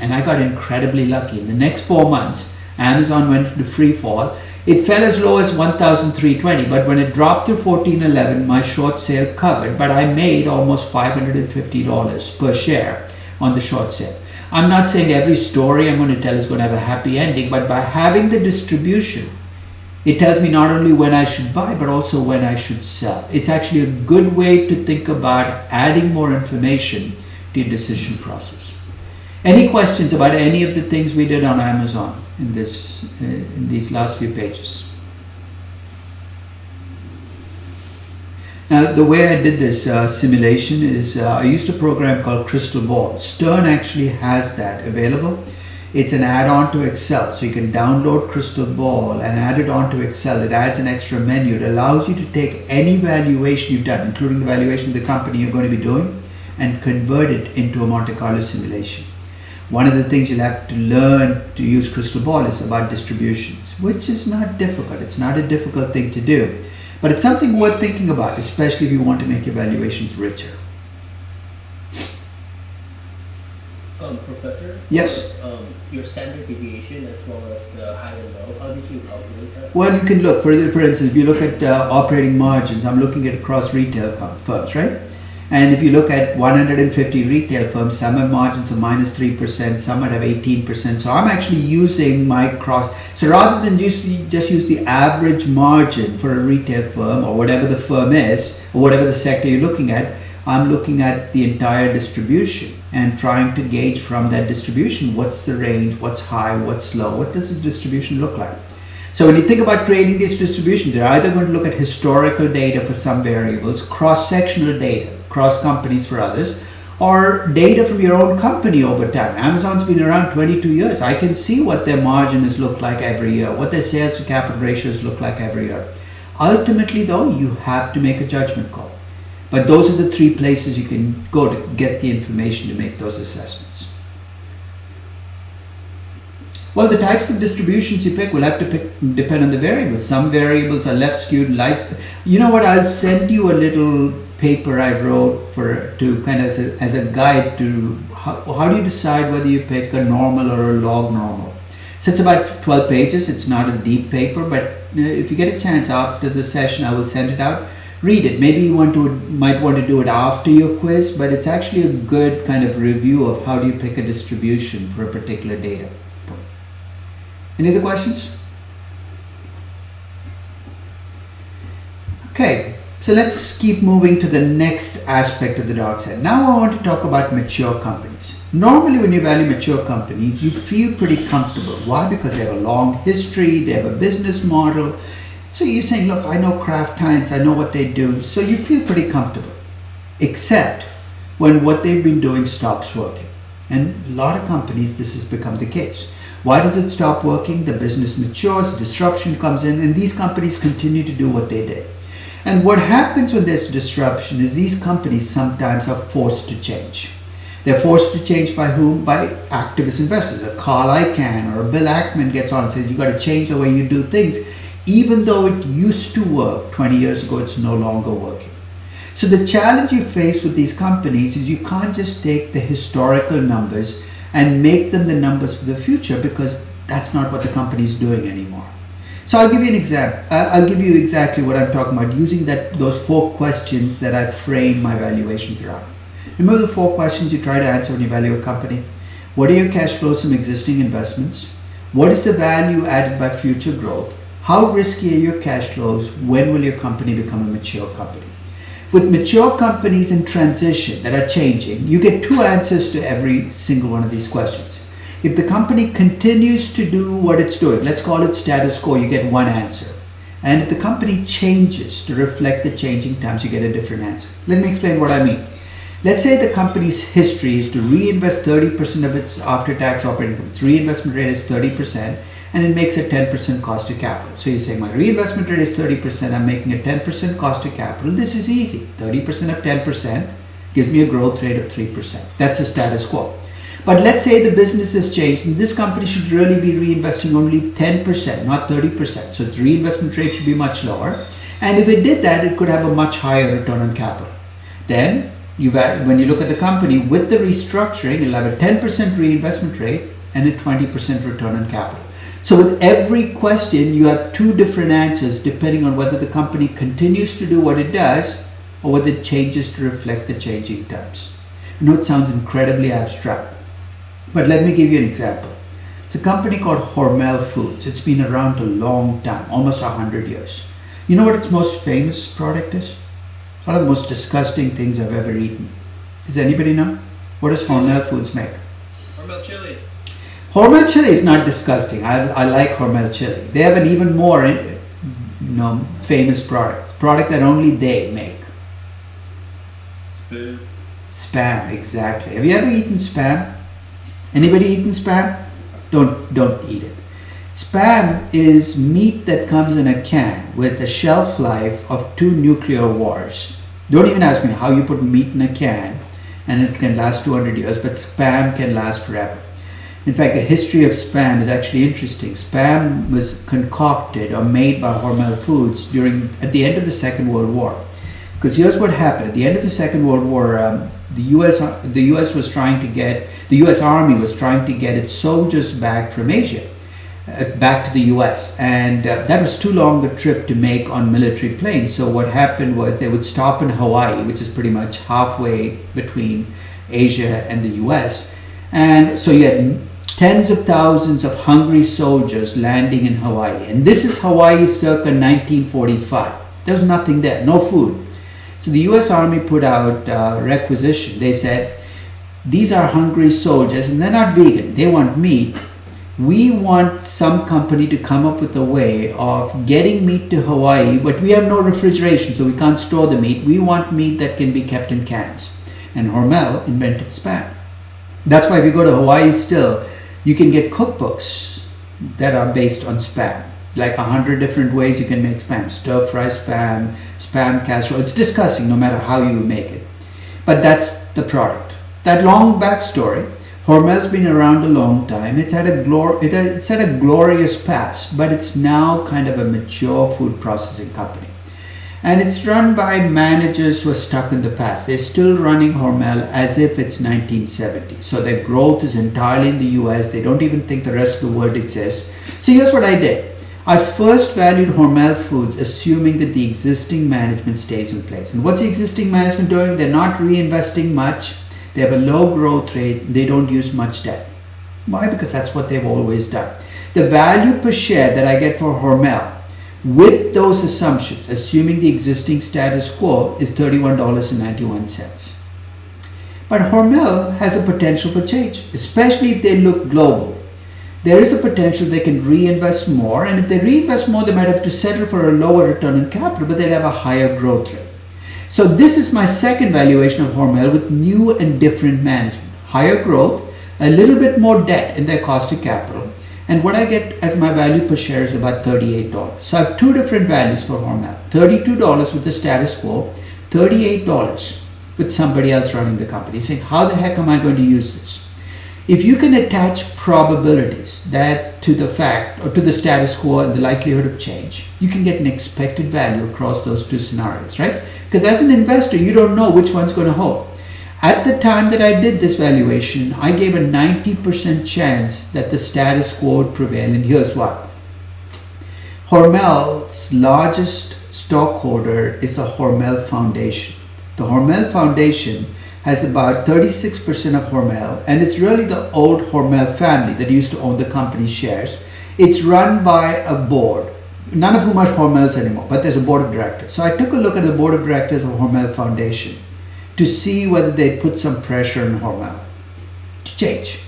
Speaker 1: And I got incredibly lucky. In the next 4 months, Amazon went into free fall. It fell as low as 1,320, but when it dropped to 1,411, my short sale covered, but I made almost $550 per share on the short sale. I'm not saying every story I'm going to tell is going to have a happy ending, but by having the distribution, It tells me not only when I should buy, but also when I should sell. It's actually a good way to think about adding more information to your decision process. Any questions about any of the things we did on Amazon in these last few pages? Now, the way I did this simulation is I used a program called Crystal Ball. Stern actually has that available. It's an add-on to Excel. So you can download Crystal Ball and add it onto Excel. It adds an extra menu. It allows you to take any valuation you've done, including the valuation of the company you're going to be doing, and convert it into a Monte Carlo simulation. One of the things you'll have to learn to use Crystal Ball is about distributions, which is not difficult. It's not a difficult thing to do, but it's something worth thinking about, especially if you want to make your valuations richer.
Speaker 10: Professor?
Speaker 1: Yes?
Speaker 10: Your standard deviation as well as the high and low, how did you calculate that?
Speaker 1: Well, you can look, for instance, if you look at operating margins, I'm looking at across retail firms, right? And if you look at 150 retail firms, some have margins of -3%, some might have 18%. So I'm actually using my cross. So rather than just use the average margin for a retail firm or whatever the firm is, or whatever the sector you're looking at, I'm looking at the entire distribution and trying to gauge from that distribution, what's the range, what's high, what's low, what does the distribution look like? So when you think about creating these distributions, you're either going to look at historical data for some variables, cross-sectional data, cross companies for others, or data from your own company over time. Amazon's been around 22 years. I can see what their margins look like every year, what their sales to capital ratios look like every year. Ultimately, though, you have to make a judgment call. But those are the three places you can go to get the information to make those assessments. Well, the types of distributions you pick will have to depend on the variables. Some variables are left skewed, you know what, I'll send you a little paper I wrote to kind of as a guide to how do you decide whether you pick a normal or a log normal. So it's about 12 pages. It's not a deep paper, but if you get a chance after the session, I will send it out. Read it. Maybe you might want to do it after your quiz, but it's actually a good kind of review of how do you pick a distribution for a particular data. Any other questions? Okay, so let's keep moving to the next aspect of the dark side. Now I want to talk about mature companies. Normally when you value mature companies, you feel pretty comfortable. Why? Because they have a long history, they have a business model. So you're saying, look, I know Kraft Heinz, I know what they do. So you feel pretty comfortable, except when what they've been doing stops working. And a lot of companies, this has become the case. Why does it stop working? The business matures, disruption comes in, and these companies continue to do what they did. And what happens when there's disruption is these companies sometimes are forced to change. They're forced to change by whom? By activist investors. A Carl Icahn or a Bill Ackman gets on and says, you got to change the way you do things. Even though it used to work 20 years ago, it's no longer working. So the challenge you face with these companies is you can't just take the historical numbers and make them the numbers for the future, because that's not what the company is doing anymore. So I'll give you an example. I'll give you exactly what I'm talking about using those 4 questions that I frame my valuations around. Remember the 4 questions you try to answer when you value a company? What are your cash flows from existing investments? What is the value added by future growth? How risky are your cash flows? When will your company become a mature company? With mature companies in transition that are changing, you get 2 answers to every single one of these questions. If the company continues to do what it's doing, let's call it status quo, you get 1 answer. And if the company changes to reflect the changing times, you get a different answer. Let me explain what I mean. Let's say the company's history is to reinvest 30% of its after-tax operating income. Its reinvestment rate is 30%, and it makes a 10% cost of capital. So you say my reinvestment rate is 30%, I'm making a 10% cost of capital. This is easy. 30% of 10% gives me a growth rate of 3%. That's a status quo. But let's say the business has changed and this company should really be reinvesting only 10%, not 30%. So its reinvestment rate should be much lower. And if it did that, it could have a much higher return on capital. Then, when you look at the company with the restructuring, it'll have a 10% reinvestment rate and a 20% return on capital. So with every question, you have 2 different answers depending on whether the company continues to do what it does or whether it changes to reflect the changing times. I know it sounds incredibly abstract, but let me give you an example. It's a company called Hormel Foods. It's been around a long time, almost 100 years. You know what its most famous product is? It's one of the most disgusting things I've ever eaten. Does anybody know? What does Hormel Foods make?
Speaker 10: Hormel chili.
Speaker 1: Hormel chili is not disgusting. I like Hormel chili. They have an even more famous product that only they make.
Speaker 2: Spam.
Speaker 1: Spam, exactly. Have you ever eaten spam? Anybody eaten spam? Don't eat it. Spam is meat that comes in a can with a shelf life of 2 nuclear wars. Don't even ask me how you put meat in a can and it can last 200 years, but spam can last forever. In fact, the history of spam is actually interesting. Spam was concocted or made by Hormel Foods at the end of the Second World War. Because here's what happened. At the end of the Second World War, the U.S. Army was trying to get its soldiers back from Asia, back to the U.S. And that was too long a trip to make on military planes. So what happened was they would stop in Hawaii, which is pretty much halfway between Asia and the U.S. And so you had tens of thousands of hungry soldiers landing in Hawaii. And this is Hawaii circa 1945. There was nothing there, no food. So the US Army put out requisition. They said, these are hungry soldiers and they're not vegan. They want meat. We want some company to come up with a way of getting meat to Hawaii, but we have no refrigeration, so we can't store the meat. We want meat that can be kept in cans. And Hormel invented spam. That's why if you go to Hawaii still, you can get cookbooks that are based on spam. Like 100 different ways you can make spam. Stir fry spam, spam casserole. It's disgusting no matter how you make it. But that's the product. That long backstory, Hormel's been around a long time. It's had a glorious past, but it's now kind of a mature food processing company. And it's run by managers who are stuck in the past. They're still running Hormel as if it's 1970. So their growth is entirely in the US. They don't even think the rest of the world exists. So here's what I did. I first valued Hormel Foods assuming that the existing management stays in place. And what's the existing management doing? They're not reinvesting much. They have a low growth rate. They don't use much debt. Why? Because that's what they've always done. The value per share that I get for Hormel with those assumptions, assuming the existing status quo, is $31.91. But Hormel has a potential for change, especially if they look global. There is a potential they can reinvest more, and if they reinvest more, they might have to settle for a lower return on capital, but they'll have a higher growth rate. So this is my second valuation of Hormel with new and different management. Higher growth, a little bit more debt in their cost of capital, and what I get as my value per share is about $38. So I have 2 different values for Hormel. $32 with the status quo, $38 with somebody else running the company. Saying, how the heck am I going to use this? If you can attach probabilities that to the fact or to the status quo and the likelihood of change, you can get an expected value across those 2 scenarios, right? Because as an investor, you don't know which one's going to hold. At the time that I did this valuation, I gave a 90% chance that the status quo would prevail, and here's why. Hormel's largest stockholder is the Hormel Foundation. The Hormel Foundation has about 36% of Hormel, and it's really the old Hormel family that used to own the company's shares. It's run by a board, none of whom are Hormel's anymore, but there's a board of directors. So I took a look at the board of directors of Hormel Foundation to see whether they put some pressure on Hormel to change.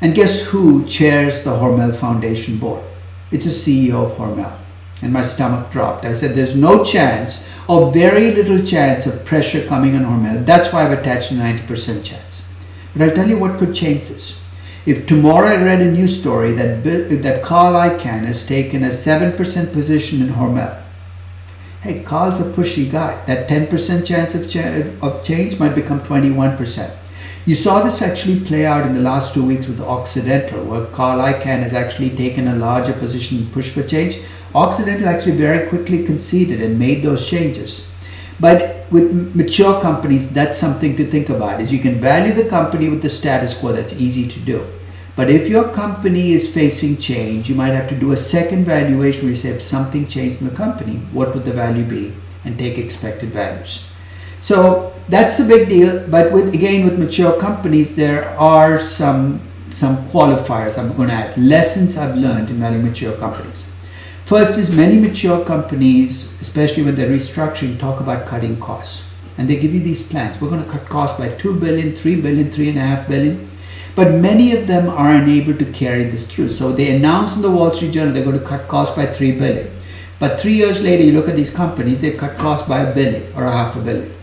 Speaker 1: And guess who chairs the Hormel Foundation board? It's a CEO of Hormel. And my stomach dropped. I said, there's no chance, or very little chance of pressure coming on Hormel. That's why I've attached a 90% chance. But I'll tell you what could change this. If tomorrow I read a news story that Carl Icahn has taken a 7% position in Hormel. Hey, Carl's a pushy guy. That 10% chance of change might become 21%. You saw this actually play out in the last 2 weeks with Occidental, where Carl Icahn has actually taken a larger position and pushed for change. Occidental actually very quickly conceded and made those changes. But with mature companies, that's something to think about, is you can value the company with the status quo. That's easy to do. But if your company is facing change, you might have to do a second valuation where you say, if something changed in the company, what would the value be? And take expected values. So that's a big deal. But with mature companies, there are some some qualifiers I'm going to add. Lessons I've learned in valuing mature companies. First is many mature companies, especially when they're restructuring, talk about cutting costs. And they give you these plans. We're going to cut costs by 2 billion, 3 billion, 3.5 billion. But many of them are unable to carry this through. So they announce in the Wall Street Journal they're going to cut costs by 3 billion. But 3 years later, you look at these companies, they've cut costs by $1 billion or $500 million.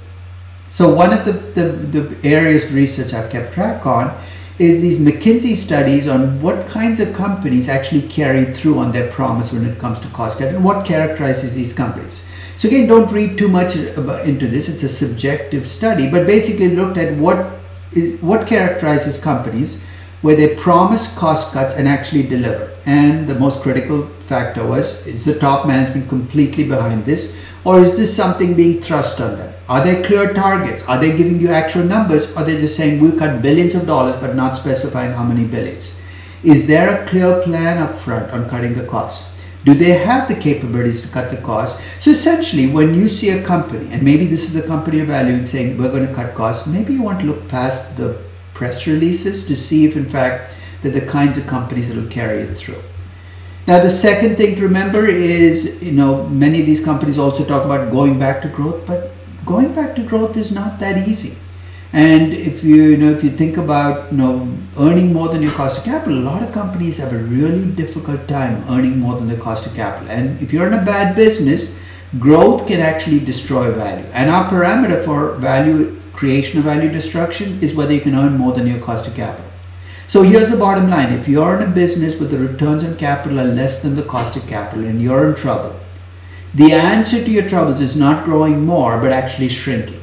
Speaker 1: So one of the areas of research I've kept track on is these McKinsey studies on what kinds of companies actually carry through on their promise when it comes to cost cut and what characterizes these companies. So again, don't read too much into this. It's a subjective study, but basically looked at what characterizes companies where they promise cost cuts and actually deliver. And the most critical factor was, is the top management completely behind this, or is this something being thrust on them? Are there clear targets? Are they giving you actual numbers? Or are they just saying we'll cut billions of dollars but not specifying how many billions? Is there a clear plan up front on cutting the costs? Do they have the capabilities to cut the costs? So essentially, when you see a company, and maybe this is the company you're valuing saying we're going to cut costs, maybe you want to look past the press releases to see if in fact they're the kinds of companies that will carry it through. Now, the second thing to remember is, many of these companies also talk about going back to growth, but going back to growth is not that easy. And if you think about earning more than your cost of capital, a lot of companies have a really difficult time earning more than their cost of capital. And if you're in a bad business, growth can actually destroy value. And our parameter for value creation or value destruction is whether you can earn more than your cost of capital. So here's the bottom line. If you're in a business where the returns on capital are less than the cost of capital and you're in trouble, the answer to your troubles is not growing more, but actually shrinking.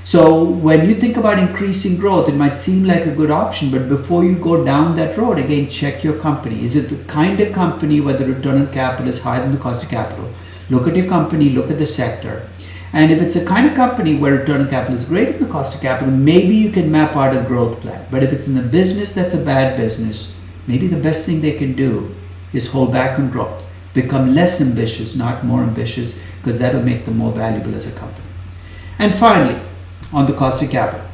Speaker 1: So when you think about increasing growth, it might seem like a good option, but before you go down that road, again, check your company. Is it the kind of company where the return on capital is higher than the cost of capital? Look at your company, look at the sector. And if it's a kind of company where return on capital is greater than the cost of capital, maybe you can map out a growth plan. But if it's in a business that's a bad business, maybe the best thing they can do is hold back on growth. Become less ambitious, not more ambitious, because that'll make them more valuable as a company. And finally, on the cost of capital.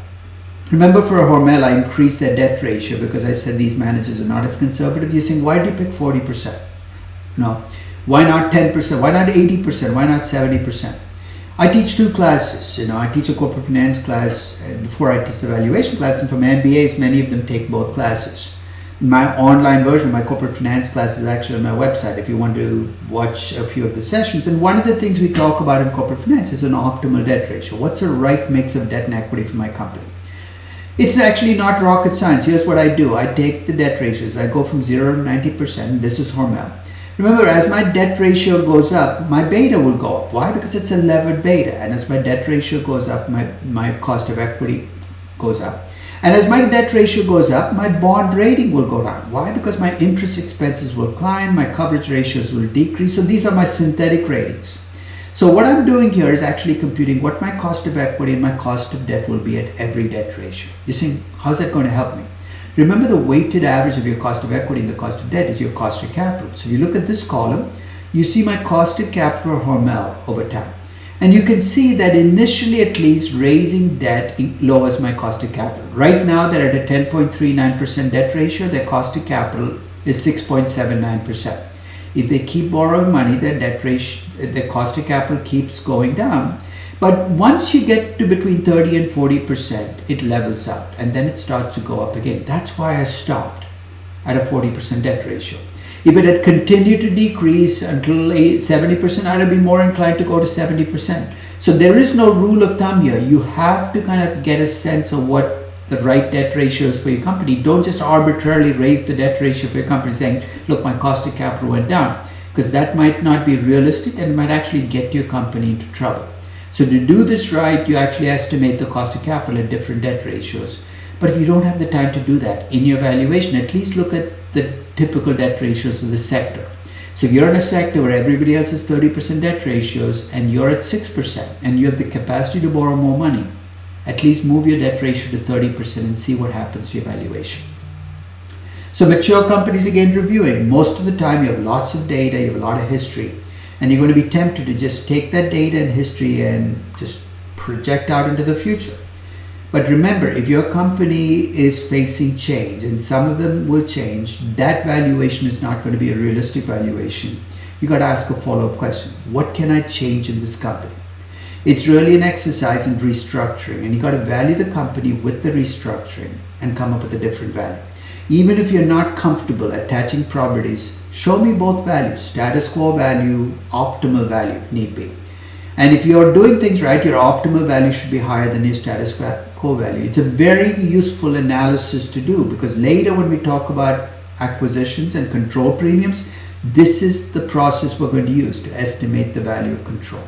Speaker 1: Remember, for Hormel, I increased their debt ratio because I said these managers are not as conservative. You're saying, why did you pick 40%? No. Why not 10%? Why not 80%? Why not 70%? I teach two classes. I teach a corporate finance class before I teach the valuation class, and from MBAs, many of them take both classes. My online version of my corporate finance class is actually on my website if you want to watch a few of the sessions. And one of the things we talk about in corporate finance is an optimal debt ratio. What's the right mix of debt and equity for my company? It's actually not rocket science. Here's what I do. I take the debt ratios. I go from 0 to 90%. This is Hormel. Remember, as my debt ratio goes up, my beta will go up. Why? Because it's a levered beta. And as my debt ratio goes up, my cost of equity goes up. And as my debt ratio goes up, my bond rating will go down. Why? Because my interest expenses will climb, my coverage ratios will decrease. So these are my synthetic ratings. So what I'm doing here is actually computing what my cost of equity and my cost of debt will be at every debt ratio. You're saying, how's that going to help me? Remember, the weighted average of your cost of equity and the cost of debt is your cost of capital. So if you look at this column, you see my cost of capital for Hormel over time. And you can see that initially, at least, raising debt lowers my cost of capital. Right now, they're at a 10.39% debt ratio. Their cost of capital is 6.79%. If they keep borrowing money, their cost of capital keeps going down. But once you get to between 30 and 40%, it levels out, and then it starts to go up again. That's why I stopped at a 40% debt ratio. If it had continued to decrease until 70%, I'd have been more inclined to go to 70%. So there is no rule of thumb here. You have to kind of get a sense of what the right debt ratio is for your company. Don't just arbitrarily raise the debt ratio for your company saying, look, my cost of capital went down, because that might not be realistic and might actually get your company into trouble. So to do this right, you actually estimate the cost of capital at different debt ratios. But if you don't have the time to do that in your valuation, at least look at the typical debt ratios of the sector. So if you're in a sector where everybody else has 30% debt ratios and you're at 6% and you have the capacity to borrow more money, at least move your debt ratio to 30% and see what happens to your valuation. So mature companies, again, reviewing. Most of the time you have lots of data, you have a lot of history, and you're going to be tempted to just take that data and history and just project out into the future. But remember, if your company is facing change, and some of them will change, that valuation is not going to be a realistic valuation. You got to ask a follow-up question. What can I change in this company? It's really an exercise in restructuring, and you got to value the company with the restructuring and come up with a different value. Even if you're not comfortable attaching properties, show me both values, status quo value, optimal value if need be. And if you're doing things right, your optimal value should be higher than your status quo value. It's a very useful analysis to do, because later when we talk about acquisitions and control premiums, this is the process we're going to use to estimate the value of control.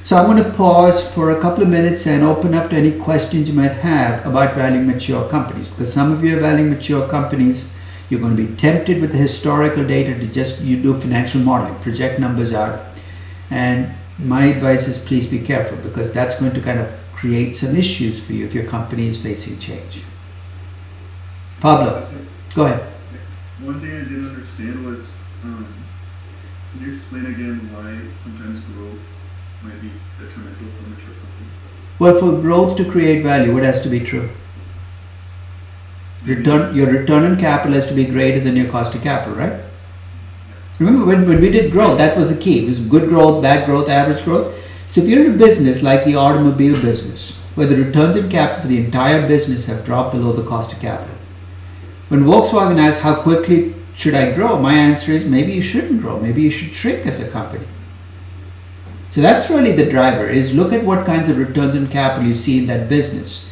Speaker 1: So I'm going to pause for a couple of minutes and open up to any questions you might have about valuing mature companies, because some of you are valuing mature companies. You're going to be tempted with the historical data to you do financial modeling, project numbers out. And my advice is please be careful, because that's going to kind of create some issues for you if your company is facing change. Pablo, go ahead.
Speaker 11: One thing I didn't understand was, can you explain again why sometimes growth might be detrimental for a mature company?
Speaker 1: Well, for growth to create value, what has to be true? Your return on capital has to be greater than your cost of capital, right? Remember when we did growth, that was the key. It was good growth, bad growth, average growth. So if you're in a business like the automobile business, where the returns on capital for the entire business have dropped below the cost of capital. When Volkswagen asks how quickly should I grow, my answer is maybe you shouldn't grow. Maybe you should shrink as a company. So that's really the driver, is look at what kinds of returns on capital you see in that business.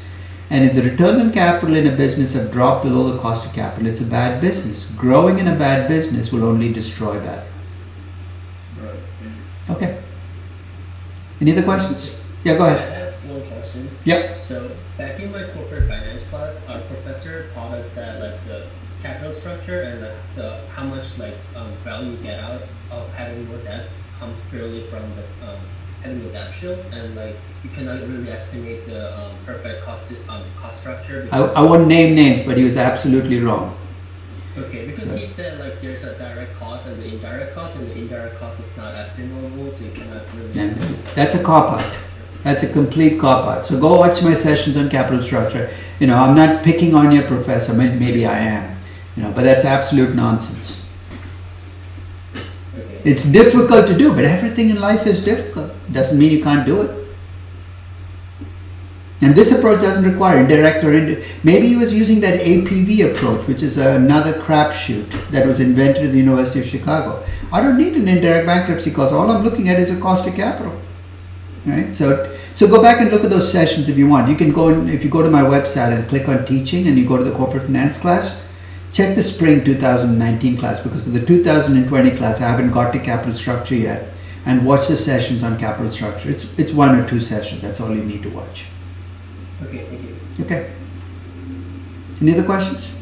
Speaker 1: And if the returns on capital in a business have dropped below the cost of capital, it's a bad business. Growing in a bad business will only destroy value.
Speaker 11: Right, thank you.
Speaker 1: Okay. Any other questions? Yeah, go
Speaker 10: I
Speaker 1: ahead.
Speaker 10: have one question.
Speaker 1: Yep.
Speaker 10: So back in my corporate finance class, our professor taught us that like the capital structure and the how much value you get out of having more debt comes purely from the having the debt shield, and you cannot really estimate the perfect cost structure.
Speaker 1: I won't name names, but he was absolutely wrong.
Speaker 10: Okay, because he said there's a direct cost and the indirect cost, and the indirect cost is not estimable, so you cannot really estimate.
Speaker 1: That's a cop-out. That's a complete cop-out. So go watch my sessions on capital structure. I'm not picking on your professor. Maybe I am. But that's absolute nonsense.
Speaker 10: Okay.
Speaker 1: It's difficult to do, but everything in life is difficult. Doesn't mean you can't do it. And this approach doesn't require indirect or maybe he was using that APV approach, which is another crapshoot that was invented at the University of Chicago. I don't need an indirect bankruptcy cost. All I'm looking at is a cost of capital. Right? So go back and look at those sessions if you want. You can go if you go to my website and click on teaching and you go to the corporate finance class, check the spring 2019 class, because for the 2020 class I haven't got to capital structure yet, and watch the sessions on capital structure. It's 1 or 2 sessions. That's all you need to watch.
Speaker 10: Okay, thank you.
Speaker 1: Okay. Any other questions?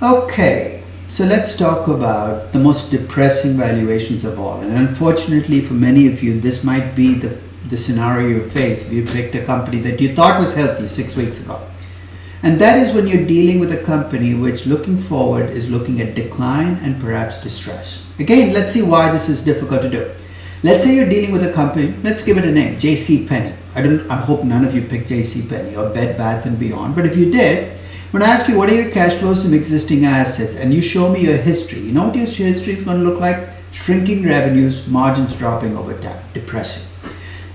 Speaker 1: Okay, so let's talk about the most depressing valuations of all. And unfortunately for many of you, this might be the scenario you face if you picked a company that you thought was healthy 6 weeks ago. And that is when you're dealing with a company which, looking forward, is looking at decline and perhaps distress. Again, let's see why this is difficult to do. Let's say you're dealing with a company, let's give it a name, JC Penney. I hope none of you picked JC Penney or Bed Bath & Beyond, but if you did, when I ask you what are your cash flows from existing assets and you show me your history, you know what your history is going to look like? Shrinking revenues, margins dropping over time, depressing.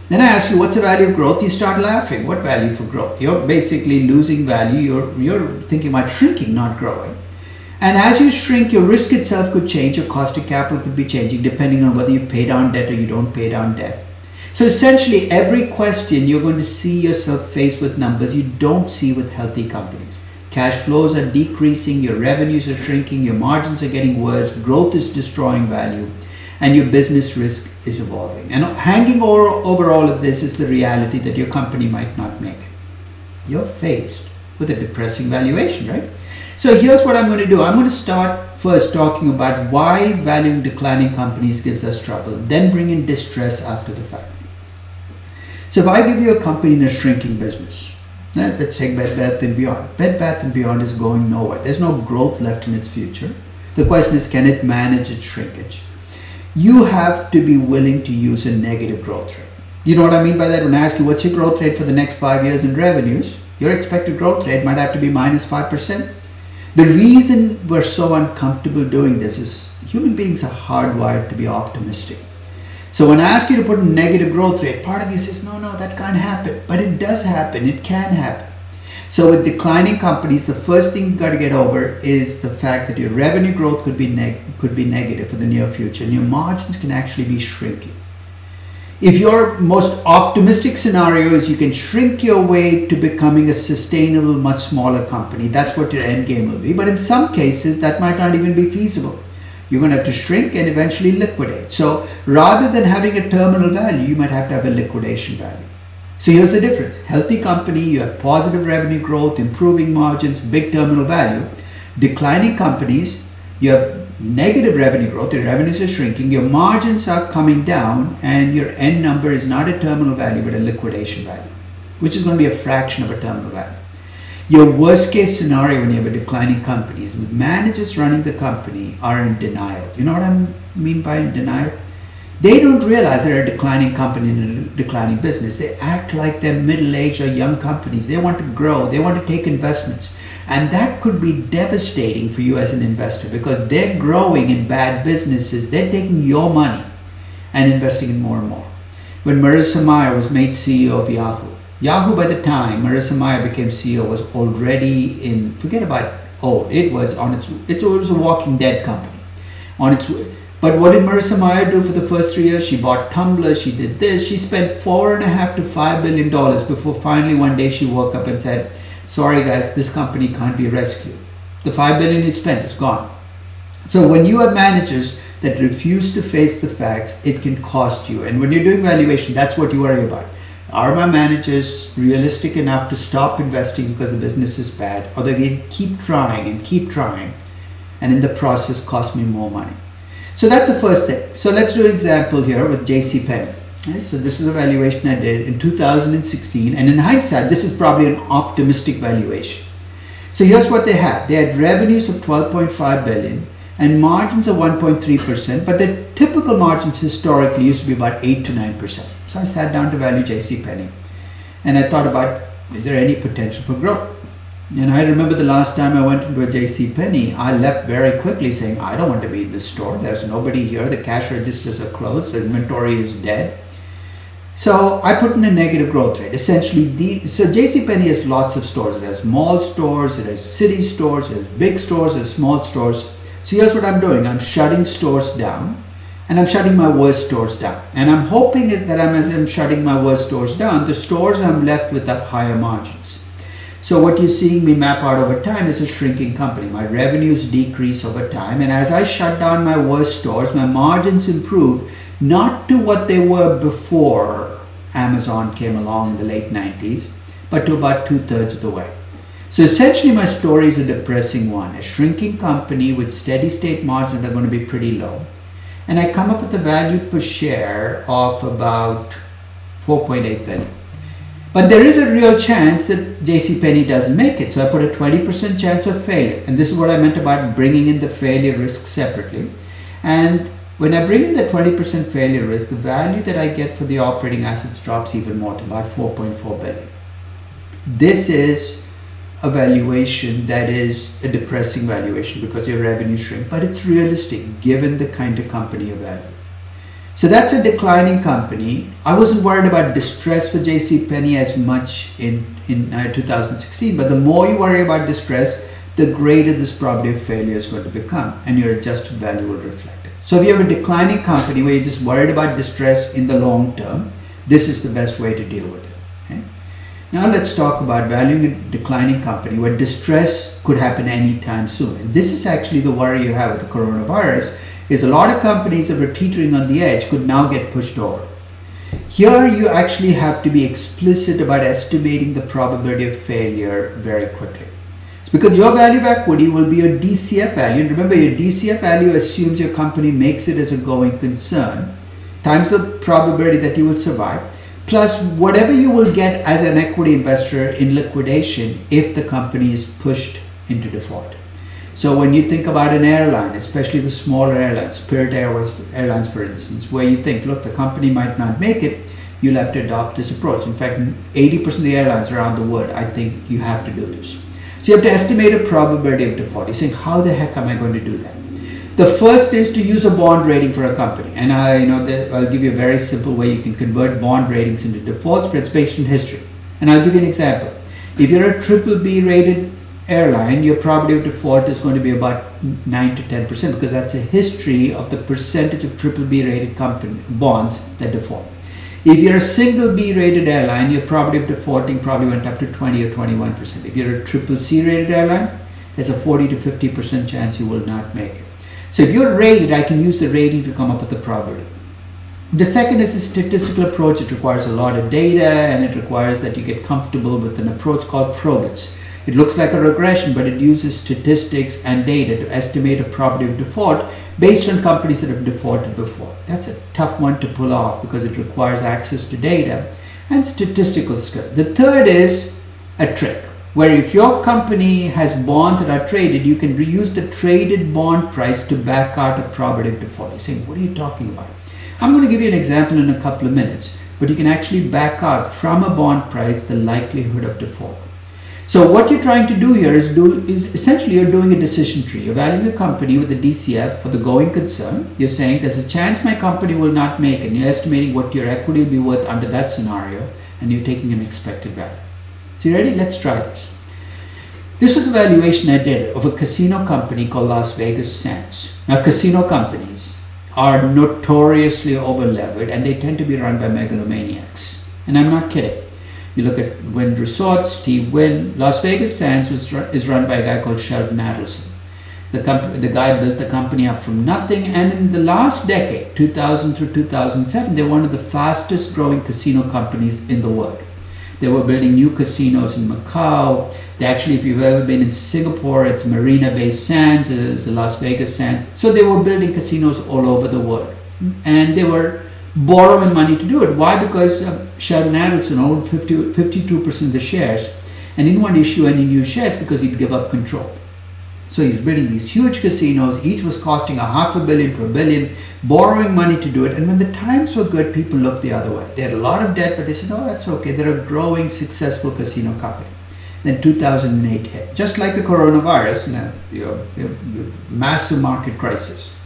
Speaker 1: Then I ask you, what's the value of growth? You start laughing. What value for growth? You're basically losing value. You're thinking about shrinking, not growing. And as you shrink, your risk itself could change. Your cost of capital could be changing depending on whether you pay down debt or you don't pay down debt. So essentially, every question you're going to see yourself faced with numbers you don't see with healthy companies. Cash flows are decreasing, your revenues are shrinking, your margins are getting worse, growth is destroying value, and your business risk is evolving. And hanging over all of this is the reality that your company might not make it. You're faced with a depressing valuation, right? So here's what I'm going to do. I'm going to start first talking about why valuing declining companies gives us trouble, then bring in distress after the fact. So if I give you a company in a shrinking business, let's take Bed Bath & Beyond. Bed Bath & Beyond is going nowhere. There's no growth left in its future. The question is, can it manage its shrinkage? You have to be willing to use a negative growth rate. You know what I mean by that? When I ask you what's your growth rate for the next 5 years in revenues, your expected growth rate might have to be minus 5%. The reason we're so uncomfortable doing this is human beings are hardwired to be optimistic. So when I ask you to put a negative growth rate, part of you says, no, that can't happen. But it does happen. It can happen. So with declining companies, the first thing you've got to get over is the fact that your revenue growth could be negative for the near future, and your margins can actually be shrinking. If your most optimistic scenario is you can shrink your way to becoming a sustainable, much smaller company, that's what your end game will be. But in some cases, that might not even be feasible. You're going to have to shrink and eventually liquidate. So rather than having a terminal value, you might have to have a liquidation value. So here's the difference. Healthy company, you have positive revenue growth, improving margins, big terminal value. Declining companies, you have negative revenue growth, your revenues are shrinking, your margins are coming down, and your end number is not a terminal value but a liquidation value, which is going to be a fraction of a terminal value. Your worst case scenario when you have a declining company is the managers running the company are in denial. You know what I mean by in denial? They don't realize they're a declining company in a declining business. They act like they're middle-aged or young companies. They want to grow. They want to take investments. And that could be devastating for you as an investor because they're growing in bad businesses. They're taking your money and investing in more and more. When Marissa Mayer was made CEO of Yahoo by the time Marissa Mayer became CEO was already in, forget about old, it was a Walking Dead company. But what did Marissa Mayer do for the first 3 years? She bought Tumblr, she did this, she spent $4.5 to $5 billion before finally one day she woke up and said, sorry guys, this company can't be rescued. The $5 billion you spent is gone. So when you have managers that refuse to face the facts, it can cost you. And when you're doing valuation, that's what you worry about. Are my managers realistic enough to stop investing because the business is bad? Or they can keep trying, and in the process cost me more money. So that's the first thing. So let's do an example here with JC Penney. Okay, so this is a valuation I did in 2016, and in hindsight, this is probably an optimistic valuation. So here's what they had. They had revenues of $12.5 billion and margins of 1.3%, but the typical margins historically used to be about 8 to 9%. So I sat down to value JC Penney, and I thought about, is there any potential for growth? And I remember the last time I went into a JC Penney, I left very quickly saying, I don't want to be in this store. There's nobody here. The cash registers are closed. The inventory is dead. So I put in a negative growth rate. Essentially, so JC Penney has lots of stores. It has mall stores, it has city stores, it has big stores, it has small stores. So here's what I'm doing. I'm shutting stores down, and I'm shutting my worst stores down. And I'm hoping that as I'm shutting my worst stores down, the stores I'm left with have higher margins. So what you're seeing me map out over time is a shrinking company. My revenues decrease over time, and as I shut down my worst stores, my margins improve, not to what they were before Amazon came along in the late 90s, but to about 2/3 of the way. So essentially my story is a depressing one, a shrinking company with steady state margins that are going to be pretty low. And I come up with a value per share of about 4.8 billion. But there is a real chance that JC Penney doesn't make it. So I put a 20% chance of failure. And this is what I meant about bringing in the failure risk separately. And when I bring in the 20% failure risk, the value that I get for the operating assets drops even more to about 4.4 billion. This is a valuation that is a depressing valuation because your revenue shrink, but it's realistic given the kind of company you value. So that's a declining company. I wasn't worried about distress for JC Penney as much in 2016, but the more you worry about distress, the greater this probability of failure is going to become, and your adjusted value will reflect it. So if you have a declining company where you're just worried about distress in the long term, this is the best way to deal with it. Okay? Now let's talk about valuing a declining company where distress could happen anytime soon. And this is actually the worry you have with the coronavirus, is a lot of companies that were teetering on the edge could now get pushed over. Here you actually have to be explicit about estimating the probability of failure very quickly. It's because your value of equity will be your DCF value. And remember, your DCF value assumes your company makes it as a going concern, times the probability that you will survive, plus whatever you will get as an equity investor in liquidation if the company is pushed into default. So when you think about an airline, especially the smaller airlines, Spirit Airlines for instance, where you think, look, the company might not make it, you'll have to adopt this approach. In fact, 80% of the airlines around the world, I think you have to do this. So you have to estimate a probability of default. You're saying, how the heck am I going to do that? The first is to use a bond rating for a company. And I'll give you a very simple way you can convert bond ratings into defaults, but it's based on history. And I'll give you an example. If you're a triple B rated airline, your probability of default is going to be about 9 to 10% because that's a history of the percentage of triple B rated company bonds that default. If you're a single B rated airline, your probability of defaulting probably went up to 20 or 21%. If you're a triple C rated airline, there's a 40 to 50% chance you will not make it. So if you're rated, I can use the rating to come up with the probability. The second is a statistical approach. It requires a lot of data and it requires that you get comfortable with an approach called Probits. It looks like a regression, but it uses statistics and data to estimate a probability of default based on companies that have defaulted before. That's a tough one to pull off because it requires access to data and statistical skill. The third is a trick, where if your company has bonds that are traded, you can reuse the traded bond price to back out a probability of default. You're saying, what are you talking about? I'm going to give you an example in a couple of minutes, but you can actually back out from a bond price the likelihood of default. So what you're trying to do here is essentially you're doing a decision tree. You're valuing a company with a DCF for the going concern. You're saying there's a chance my company will not make it. And you're estimating what your equity will be worth under that scenario, and you're taking an expected value. So you ready? Let's try this. This was a valuation I did of a casino company called Las Vegas Sands. Now, casino companies are notoriously over-levered and they tend to be run by megalomaniacs. And I'm not kidding. You look at Wynn Resorts, Steve Wynn. Las Vegas Sands is run by a guy called Sheldon Adelson. The guy built the company up from nothing, and in the last decade, 2000 through 2007, they're one of the fastest growing casino companies in the world. They were building new casinos in Macau. They actually, if you've ever been in Singapore, it's Marina Bay Sands, it's the Las Vegas Sands. So they were building casinos all over the world. And they were borrowing money to do it. Why? Because Sheldon Adelson owned 52% of the shares and didn't want to issue any new shares because he'd give up control. So he's building these huge casinos. Each was costing $500 million to $1 billion, borrowing money to do it. And when the times were good, people looked the other way. They had a lot of debt, but they said, oh, that's okay. They're a growing, successful casino company. Then 2008 hit. Just like the coronavirus, massive market crisis.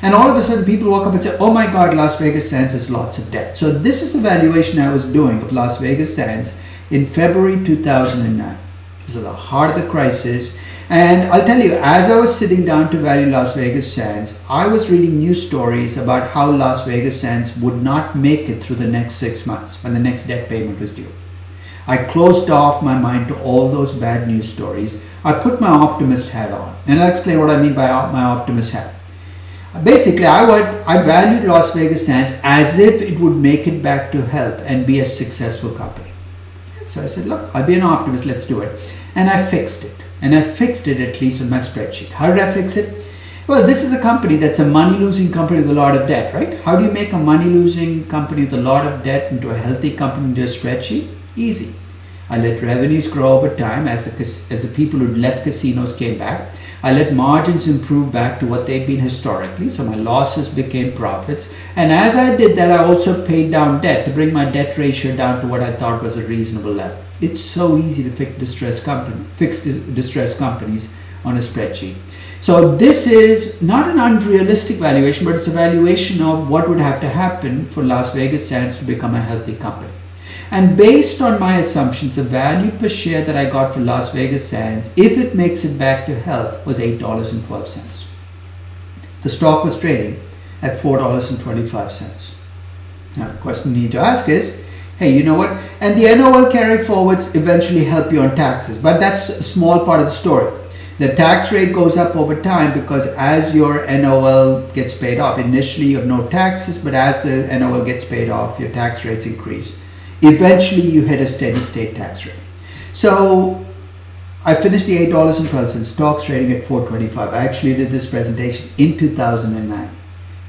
Speaker 1: And all of a sudden, people woke up and said, oh my God, Las Vegas Sands has lots of debt. So this is the valuation I was doing of Las Vegas Sands in February 2009. This is the heart of the crisis. And I'll tell you, as I was sitting down to value Las Vegas Sands, I was reading news stories about how Las Vegas Sands would not make it through the next 6 months when the next debt payment was due. I closed off my mind to all those bad news stories. I put my optimist hat on. And I'll explain what I mean by my optimist hat. Basically, I valued Las Vegas Sands as if it would make it back to health and be a successful company. So I said, look, I'll be an optimist, let's do it. And I fixed it. And I fixed it at least on my spreadsheet. How did I fix it? Well, this is a company that's a money-losing company with a lot of debt, right? How do you make a money-losing company with a lot of debt into a healthy company into a spreadsheet? Easy. I let revenues grow over time as the people who'd left casinos came back. I let margins improve back to what they'd been historically, so my losses became profits. And as I did that, I also paid down debt to bring my debt ratio down to what I thought was a reasonable level. It's so easy to fix distressed companies on a spreadsheet. So this is not an unrealistic valuation, but it's a valuation of what would have to happen for Las Vegas Sands to become a healthy company. And based on my assumptions, the value per share that I got for Las Vegas Sands, if it makes it back to health, was $8.12. The stock was trading at $4.25. Now, the question you need to ask is, hey, you know what? And the NOL carry forwards eventually help you on taxes, but that's a small part of the story. The tax rate goes up over time because as your NOL gets paid off, initially you have no taxes, but as the NOL gets paid off, your tax rates increase. Eventually you hit a steady state tax rate. So I finished the $8.12, stocks trading at $4.25. I actually did this presentation in 2009.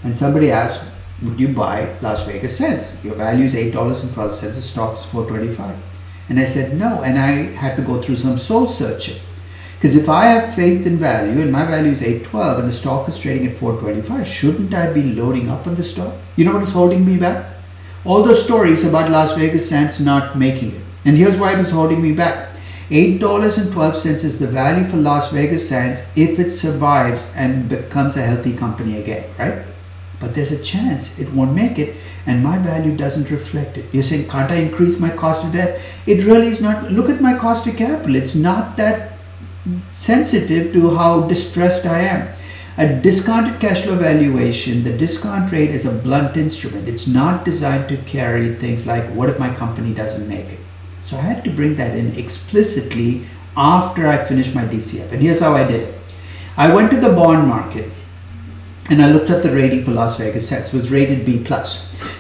Speaker 1: And somebody asked, would you buy Las Vegas Sands? Your value is $8.12, the stock is $4.25. And I said no, and I had to go through some soul searching. Because if I have faith in value, and my value is $8.12 and the stock is trading at $4.25, shouldn't I be loading up on the stock? You know what is holding me back? All those stories about Las Vegas Sands not making it. And here's why it was holding me back. $8.12 is the value for Las Vegas Sands if it survives and becomes a healthy company again, right? But there's a chance it won't make it and my value doesn't reflect it. You're saying, can't I increase my cost of debt? It really is not. Look at my cost of capital. It's not that sensitive to how distressed I am. A discounted cash flow valuation, the discount rate is a blunt instrument. It's not designed to carry things like, what if my company doesn't make it? So I had to bring that in explicitly after I finished my DCF. And here's how I did it. I went to the bond market and I looked up the rating for Las Vegas Sands. It was rated B+.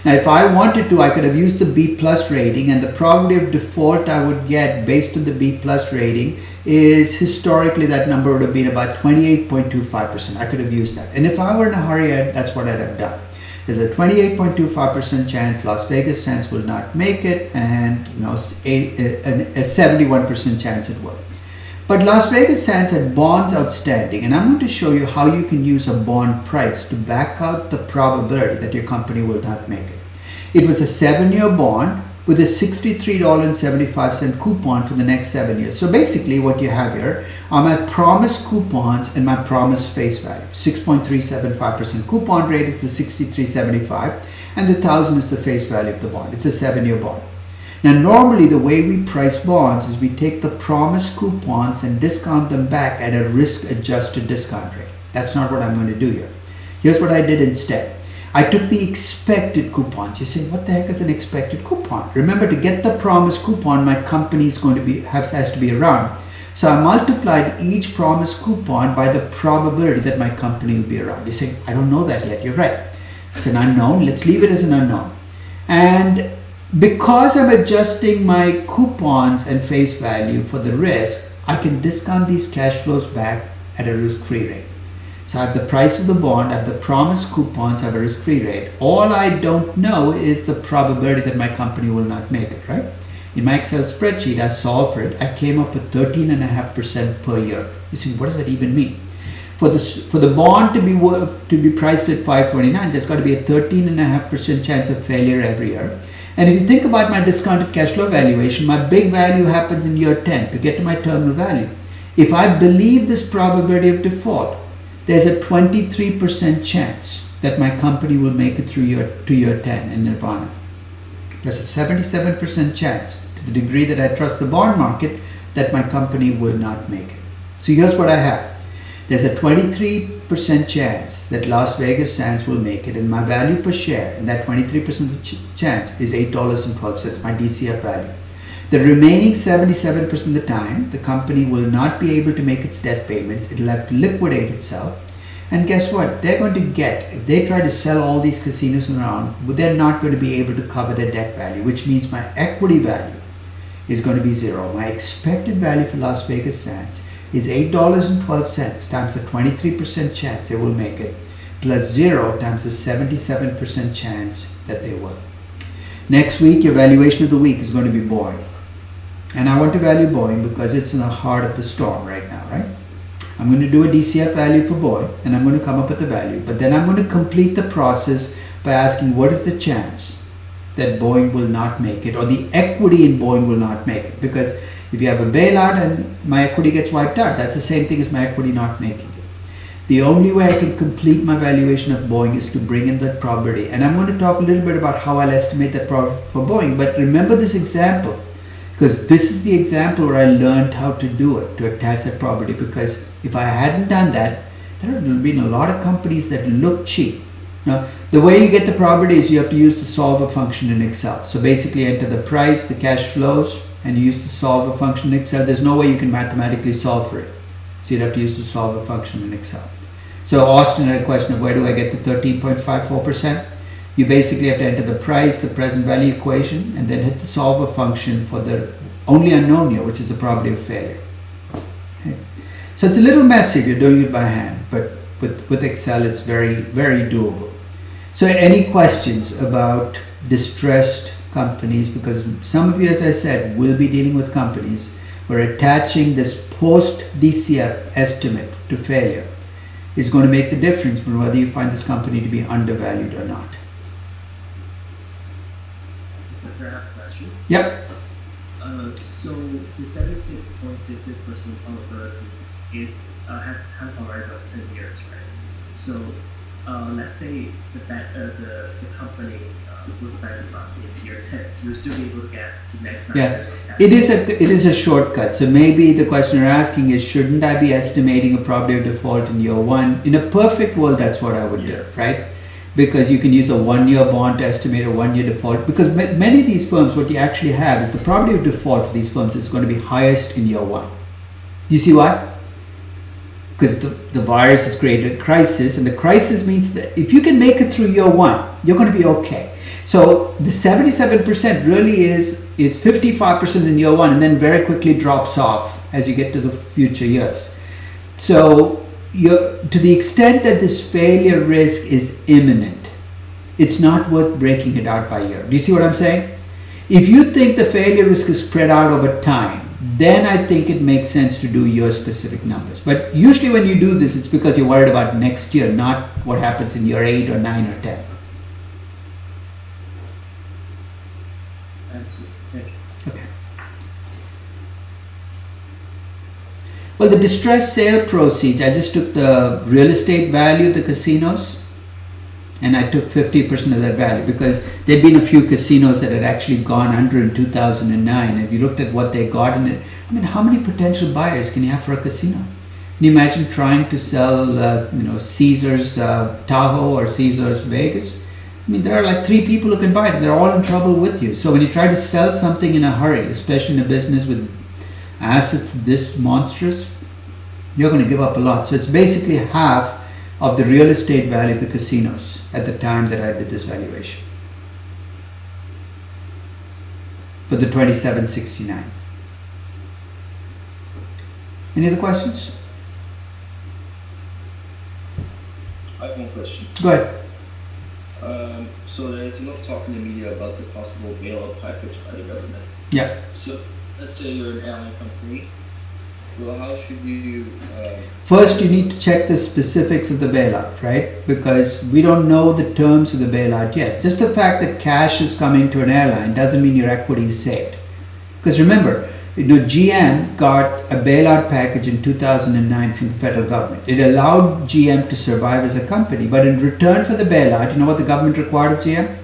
Speaker 1: Now, if I wanted to, I could have used the B+ rating, and the probability of default I would get based on the B+ rating is historically that number would have been about 28.25%. I could have used that. And if I were in a hurry, that's what I'd have done. There's a 28.25% chance Las Vegas Sands will not make it, and a 71% chance it will. But Las Vegas Sands had bonds outstanding, and I'm going to show you how you can use a bond price to back out the probability that your company will not make it. It was a 7-year bond with a $63.75 coupon for the next 7 years. So basically what you have here are my promised coupons and my promised face value. 6.375% coupon rate is the $63.75 and the 1,000 is the face value of the bond. It's a 7-year bond. Now normally the way we price bonds is we take the promised coupons and discount them back at a risk adjusted discount rate. That's not what I'm going to do here. Here's what I did instead. I took the expected coupons. You say, what the heck is an expected coupon? Remember, to get the promised coupon, my company is going to be has to be around. So I multiplied each promised coupon by the probability that my company will be around. You say, I don't know that yet. You're right. It's an unknown. Let's leave it as an unknown. And because I'm adjusting my coupons and face value for the risk, I can discount these cash flows back at a risk-free rate. So I have the price of the bond, I have the promised coupons, I have a risk-free rate. All I don't know is the probability that my company will not make it, right? In my Excel spreadsheet, I solved for it. I came up with 13.5% per year. You see, what does that even mean? For the bond to be priced at 529, there's got to be a 13.5% chance of failure every year. And if you think about my discounted cash flow valuation, my big value happens in year 10 to get to my terminal value. If I believe this probability of default, there's a 23% chance that my company will make it through year 10 in Nirvana. There's a 77% chance, to the degree that I trust the bond market, that my company will not make it. So here's what I have. There's a 23% chance that Las Vegas Sands will make it, and my value per share in that 23% chance is $8.12, my DCF value. The remaining 77% of the time, the company will not be able to make its debt payments. It'll have to liquidate itself. And guess what? They're going to get, if they try to sell all these casinos around, they're not going to be able to cover their debt value, which means my equity value is going to be zero. My expected value for Las Vegas Sands is $8.12 times the 23% chance they will make it, plus 0 times the 77% chance that they will. Next week, your valuation of the week is going to be Boeing. And I want to value Boeing because it's in the heart of the storm right now, right? I'm going to do a DCF value for Boeing, and I'm going to come up with a value. But then I'm going to complete the process by asking, what is the chance that Boeing will not make it, or the equity in Boeing will not make it? Because if you have a bailout and my equity gets wiped out, that's the same thing as my equity not making it. The only way I can complete my valuation of Boeing is to bring in that probability. And I'm going to talk a little bit about how I'll estimate that probability for Boeing. But remember this example, because this is the example where I learned how to do it, to attach that probability. Because if I hadn't done that, there would have been a lot of companies that look cheap. Now, the way you get the probability is you have to use the solver function in Excel. So basically enter the price, the cash flows, and you use the solver function in Excel. There's no way you can mathematically solve for it. So you'd have to use the solver function in Excel. So Austin had a question of where do I get the 13.54%? You basically have to enter the price, the present value equation, and then hit the solver function for the only unknown here, which is the probability of failure. Okay. So it's a little messy if you're doing it by hand, but with Excel it's very, very doable. So any questions about distressed companies? Because some of you, as I said, will be dealing with companies where attaching this post-DCF estimate to failure is going to make the difference between whether you find this company to be undervalued or not.
Speaker 12: Sir, I have a question.
Speaker 1: Yep.
Speaker 12: So the 76.66% probability is has time horizon of 10 years, right? So let's say the company goes bankrupt in year 10, you'll still be able to get the next 9 years of cash.
Speaker 1: It is a shortcut. So maybe the question you're asking is, shouldn't I be estimating a probability of default in year 1? In a perfect world, that's what I would do, right? Because you can use a 1-year bond to estimate a 1-year default. Because many of these firms, what you actually have is the probability of default for these firms is going to be highest in year 1. You see why? Because the virus has created a crisis, and the crisis means that if you can make it through year 1, you're going to be okay. So the 77% really it's 55% in year 1, and then very quickly drops off as you get to the future years. So to the extent that this failure risk is imminent, it's not worth breaking it out by year. Do you see what I'm saying? If you think the failure risk is spread out over time, then I think it makes sense to do year specific numbers. But usually when you do this, it's because you're worried about next year, not what happens in year 8 or 9 or 10.
Speaker 12: I see. Thank you.
Speaker 1: Okay. Well, the distressed sale proceeds, I just took the real estate value of the casinos and I took 50% of that value, because there'd been a few casinos that had actually gone under in 2009. If you looked at what they got in it, I mean, how many potential buyers can you have for a casino? Can you imagine trying to sell, Caesars Tahoe or Caesars Vegas? I mean, there are like 3 people who can buy it, and they're all in trouble with you. So when you try to sell something in a hurry, especially in a business with assets this monstrous, you're going to give up a lot. So it's basically half of the real estate value of the casinos at the time that I did this valuation. For the 2769. Any other questions?
Speaker 13: I have one question.
Speaker 1: Go ahead.
Speaker 13: So there is enough talk in the media about the possible bailout package by the government.
Speaker 1: Yeah.
Speaker 13: So let's say you're an airline company. Well, how should you?
Speaker 1: First, you need to check the specifics of the bailout, right? Because we don't know the terms of the bailout yet. Just the fact that cash is coming to an airline doesn't mean your equity is saved. Because remember, GM got a bailout package in 2009 from the federal government. It allowed GM to survive as a company, but in return for the bailout, you know what the government required of GM?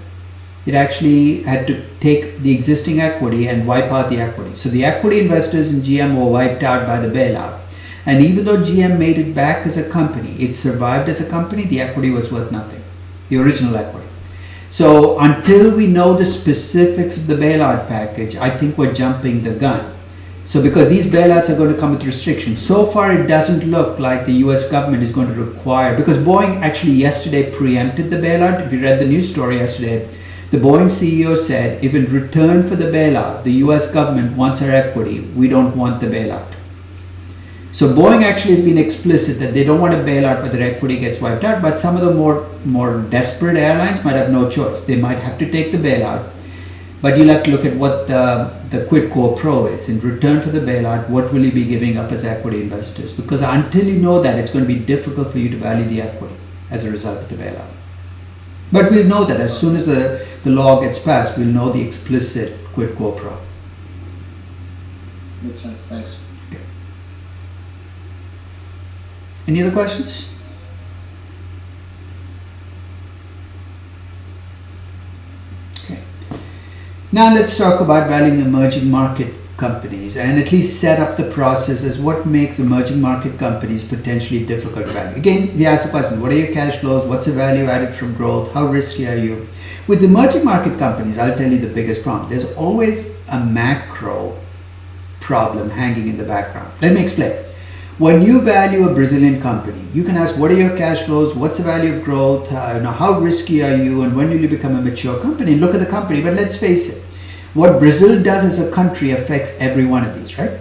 Speaker 1: It actually had to take the existing equity and wipe out the equity. So the equity investors in GM were wiped out by the bailout. And even though GM made it back as a company, it survived as a company, the equity was worth nothing, the original equity. So until we know the specifics of the bailout package, I think we're jumping the gun. So because these bailouts are going to come with restrictions, so far it doesn't look like the US government is going to require, because Boeing actually yesterday preempted the bailout. If you read the news story yesterday, the Boeing CEO said, if in return for the bailout, the US government wants our equity, we don't want the bailout. So Boeing actually has been explicit that they don't want a bailout where their equity gets wiped out, but some of the more desperate airlines might have no choice. They might have to take the bailout, but you'll have to look at what the quid pro quo is. In return for the bailout, what will you be giving up as equity investors? Because until you know that, it's going to be difficult for you to value the equity as a result of the bailout. But we'll know that as soon as the law gets passed, we'll know the explicit quid pro quo.
Speaker 13: Makes sense. Thanks.
Speaker 1: Okay. Any other questions? Okay. Now let's talk about valuing emerging market companies, and at least set up the process as what makes emerging market companies potentially difficult to value. Again, we ask the question, what are your cash flows? What's the value added from growth? How risky are you? With emerging market companies, I'll tell you the biggest problem. There's always a macro problem hanging in the background. Let me explain. When you value a Brazilian company, you can ask, what are your cash flows? What's the value of growth? How risky are you? And when will you become a mature company? Look at the company, but let's face it. What Brazil does as a country affects every one of these, right?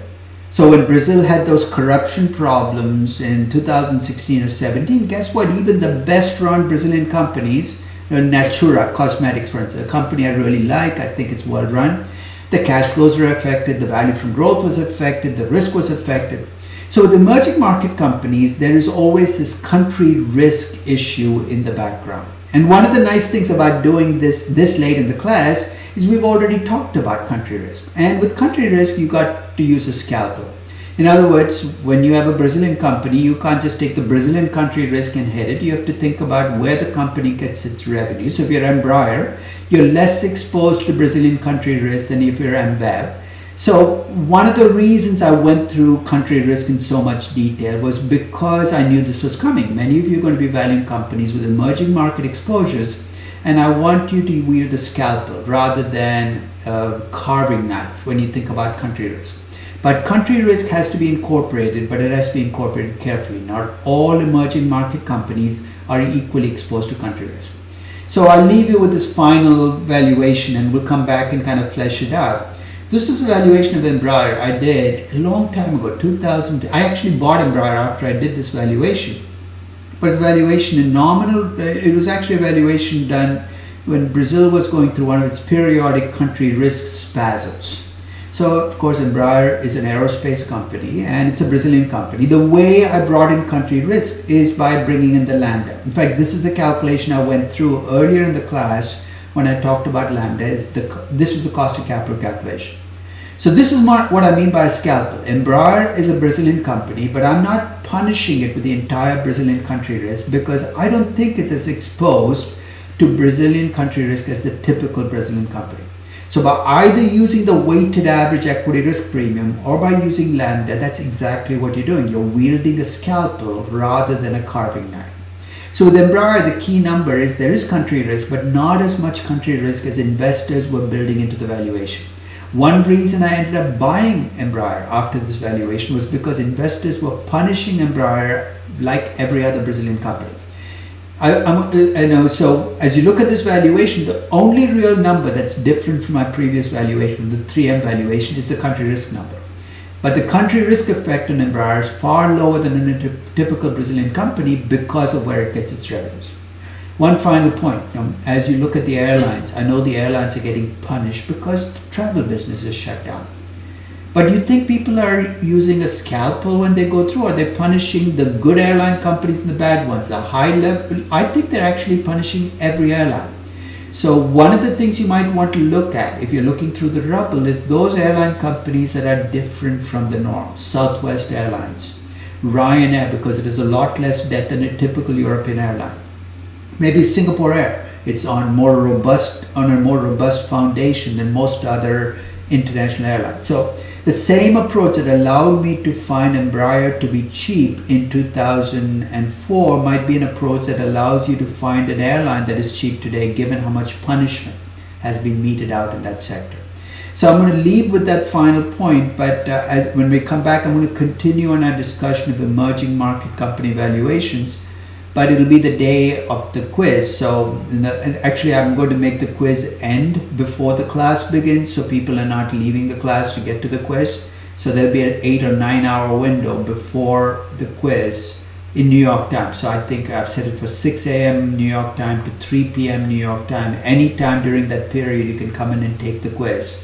Speaker 1: So when Brazil had those corruption problems in 2016 or 17, guess what? Even the best run Brazilian companies, Natura Cosmetics, for instance, a company I really like, I think it's well run, the cash flows were affected, the value from growth was affected, the risk was affected. So with emerging market companies, there is always this country risk issue in the background. And one of the nice things about doing this late in the class is we've already talked about country risk. And with country risk, you got to use a scalpel. In other words, when you have a Brazilian company, you can't just take the Brazilian country risk and hit it. You have to think about where the company gets its revenue. So if you're Embraer, you're less exposed to Brazilian country risk than if you're Ambev. So one of the reasons I went through country risk in so much detail was because I knew this was coming. Many of you are going to be valuing companies with emerging market exposures, and I want you to wield a scalpel rather than a carving knife when you think about country risk. But country risk has to be incorporated, but it has to be incorporated carefully. Not all emerging market companies are equally exposed to country risk. So I'll leave you with this final valuation, and we'll come back and kind of flesh it out. This is a valuation of Embraer I did a long time ago, 2000. I actually bought Embraer after I did this valuation. But it's valuation in nominal, it was actually a valuation done when Brazil was going through one of its periodic country risk spasms. So, of course, Embraer is an aerospace company and it's a Brazilian company. The way I brought in country risk is by bringing in the lambda. In fact, this is a calculation I went through earlier in the class when I talked about lambda. This was the cost of capital calculation. So this is what I mean by a scalpel. Embraer is a Brazilian company, but I'm not punishing it with the entire Brazilian country risk because I don't think it's as exposed to Brazilian country risk as the typical Brazilian company. So by either using the weighted average equity risk premium or by using lambda, that's exactly what you're doing. You're wielding a scalpel rather than a carving knife. So with Embraer, the key number is there is country risk, but not as much country risk as investors were building into the valuation. One reason I ended up buying Embraer after this valuation was because investors were punishing Embraer like every other Brazilian company. I know, so as you look at this valuation, the only real number that's different from my previous valuation, the 3M valuation, is the country risk number. But the country risk effect on Embraer is far lower than in a typical Brazilian company because of where it gets its revenues. One final point, as you look at the airlines, I know the airlines are getting punished because the travel business is shut down. But you think people are using a scalpel when they go through? Or are they punishing the good airline companies and the bad ones? The high level, I think they're actually punishing every airline. So one of the things you might want to look at if you're looking through the rubble is those airline companies that are different from the norm. Southwest Airlines, Ryanair, because it is a lot less debt than a typical European airline. Maybe Singapore Air, it's on a more robust foundation than most other international airlines. So the same approach that allowed me to find Embraer to be cheap in 2004 might be an approach that allows you to find an airline that is cheap today, given how much punishment has been meted out in that sector. So I'm going to leave with that final point, but when we come back, I'm going to continue on our discussion of emerging market company valuations. But it'll be the day of the quiz. So actually, I'm going to make the quiz end before the class begins, so people are not leaving the class to get to the quiz. So there'll be an 8 or 9 hour window before the quiz in New York time. So I think I've set it for 6 a.m. New York time to 3 p.m. New York time. Anytime during that period, you can come in and take the quiz.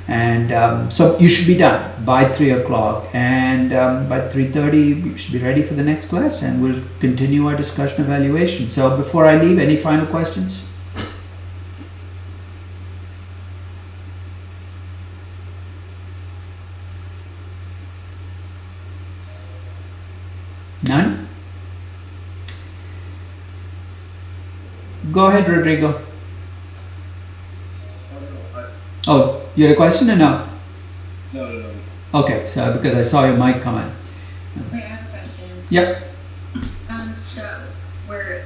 Speaker 1: And so you should be done by 3 o'clock, and by 3:30 you should be ready for the next class, and we'll continue our discussion of valuation. So before I leave, any final questions? None? Go ahead, Rodrigo. Oh, you had a question or no?
Speaker 13: No.
Speaker 1: Okay, so because I saw your mic come on.
Speaker 6: Wait, I have a question.
Speaker 1: Yep.
Speaker 6: So we're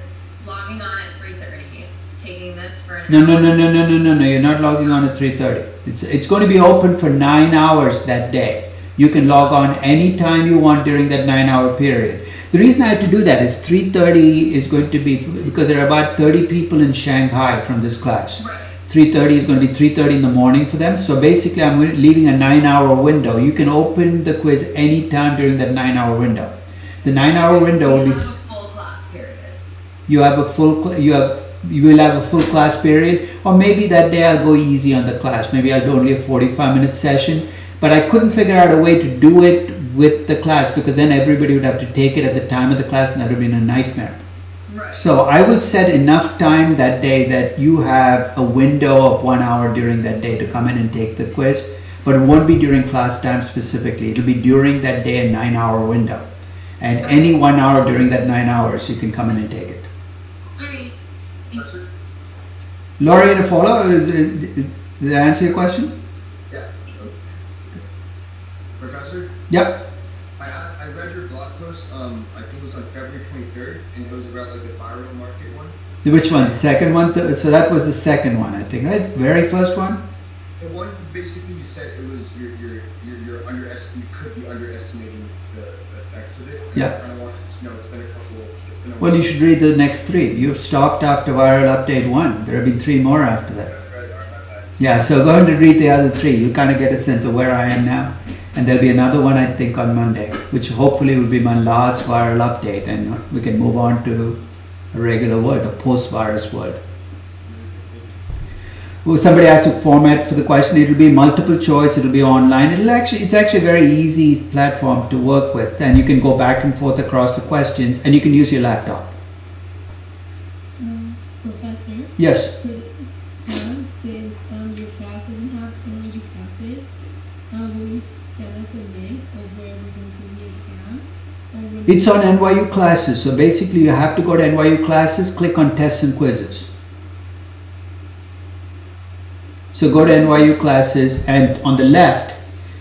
Speaker 6: logging on at 3:30, taking this for an
Speaker 1: No.
Speaker 6: hour.
Speaker 1: You're not logging on at 3:30. It's going to be open for 9 hours that day. You can log on anytime you want during that 9 hour period. The reason I have to do that is 3:30 is going to be, because there are about 30 people in Shanghai from this class.
Speaker 6: Right.
Speaker 1: 3:30 is going to be 3:30 in the morning for them. So basically, I'm leaving a 9 hour window. You can open the quiz anytime during that 9 hour window. The 9 hour window will be.
Speaker 6: Full class period.
Speaker 1: You will have a full class period, or maybe that day I'll go easy on the class. Maybe I'll do only a 45-minute session. But I couldn't figure out a way to do it with the class, because then everybody would have to take it at the time of the class, and that would be a nightmare.
Speaker 6: Right.
Speaker 1: So I will set enough time that day that you have a window of 1 hour during that day to come in and take the quiz, but it won't be during class time specifically. It'll be during that day, a 9-hour window. And any 1 hour during that 9 hours, you can come in and take it.
Speaker 7: Alright.
Speaker 11: Professor?
Speaker 1: Laurie, and a follow? Did that answer your question?
Speaker 14: Yeah. Professor?
Speaker 1: Yep.
Speaker 14: I read your blog post, I think it was on February 23rd, and it was about like the viral market one.
Speaker 1: Which one? The second one? So that was the second one, I think, right? Very first one?
Speaker 14: The one basically you said it was you could be underestimating the effects of it.
Speaker 1: Yeah.
Speaker 14: I kind of wanted to know. It's been a
Speaker 1: Well, you should read the next 3. You've stopped after viral update 1. There have been 3 more after that. Yeah, so go ahead and read the other 3. You'll kind of get a sense of where I am now. And there'll be another one, I think, on Monday, which hopefully will be my last viral update, and we can move on to a regular world, a post-virus world. Well, somebody asked to format for the question. It'll be multiple choice. It'll be online. It's actually a very easy platform to work with, and you can go back and forth across the questions, and you can use your laptop.
Speaker 3: Professor?
Speaker 1: Yes.
Speaker 3: Since your class doesn't have NYU classes, will you tell us a link of where we're going to do the exam?
Speaker 1: It's on NYU classes. So basically, you have to go to NYU classes, click on tests and quizzes. So go to NYU classes, and on the left,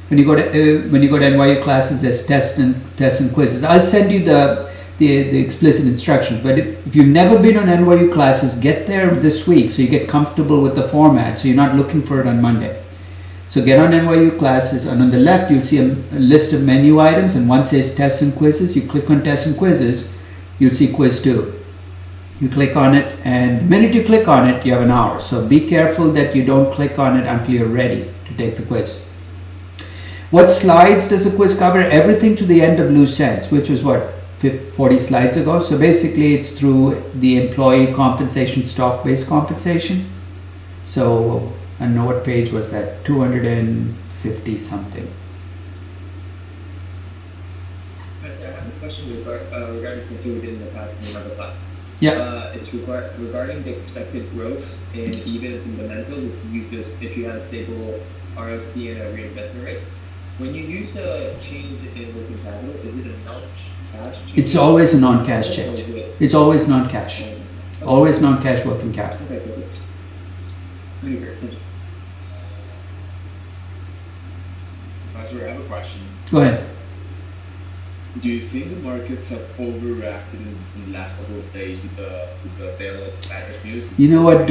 Speaker 1: when you go to NYU classes, there's tests and quizzes. I'll send you the explicit instructions. But if you've never been on NYU classes, get there this week so you get comfortable with the format. So you're not looking for it on Monday. So get on NYU classes, and on the left you'll see a list of menu items, and one says tests and quizzes. You click on tests and quizzes, you'll see quiz 2. You click on it, and the minute you click on it, you have an hour. So be careful that you don't click on it until you're ready to take the quiz. What slides does the quiz cover? Everything to the end of loose ends, which was what, 40 slides ago. So basically it's through the employee compensation, stock-based compensation. So I don't know what page was that, 250 something.
Speaker 10: I have a question regarding something we did in the past in another class.
Speaker 1: Yeah.
Speaker 10: It's regarding the expected growth in even fundamentals if you have stable ROC and a reinvestment rate. When you use the change in working capital, is it a non-cash change?
Speaker 1: It's always a non-cash change. It's always non-cash. Always non-cash working capital.
Speaker 10: Okay, perfect. Thank you.
Speaker 15: Professor, I have a question.
Speaker 1: Go ahead.
Speaker 15: Do you think the markets have overreacted in the last couple of days with the bailout package news?
Speaker 1: You know what?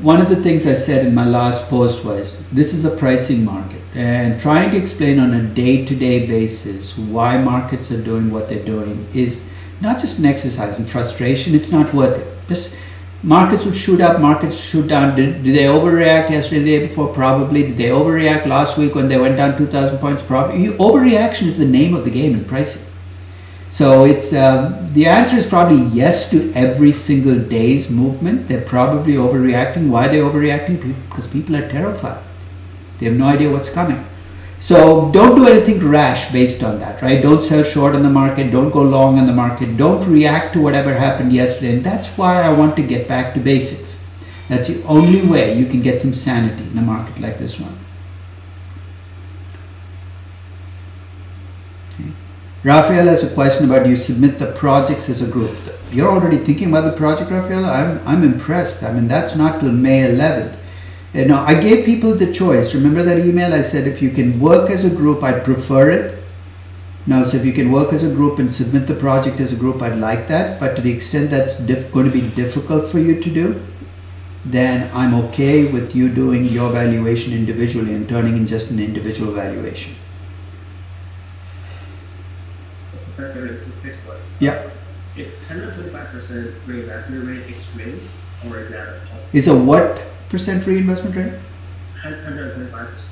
Speaker 1: One of the things I said in my last post was this is a pricing market, and trying to explain on a day-to-day basis why markets are doing what they're doing is not just an exercise in frustration. It's not worth it. Just markets would shoot up, markets shoot down. Did they overreact yesterday, the day before? Probably. Did they overreact last week when they went down 2,000 points? Probably. Overreaction is the name of the game in pricing. So it's the answer is probably yes to every single day's movement. They're probably overreacting. Why are they overreacting? Because people are terrified. They have no idea what's coming. So don't do anything rash based on that, right? Don't sell short on the market. Don't go long on the market. Don't react to whatever happened yesterday. And that's why I want to get back to basics. That's the only way you can get some sanity in a market like this one. Okay. Raphael has a question about you submit the projects as a group. You're already thinking about the project, Raphael? I'm impressed. I mean, that's not till May 11th. You know, I gave people the choice. Remember that email? I said if you can work as a group, I'd prefer it. Now, so if you can work as a group and submit the project as a group, I'd like that. But to the extent that's going to be difficult for you to do, then I'm okay with you doing your valuation individually and turning in just an individual valuation.
Speaker 12: Professor, this is fixed one.
Speaker 1: Yeah.
Speaker 12: Is 125% reinvestment rate extreme, or is that a policy?
Speaker 1: Is a what percent reinvestment rate?
Speaker 12: 125%.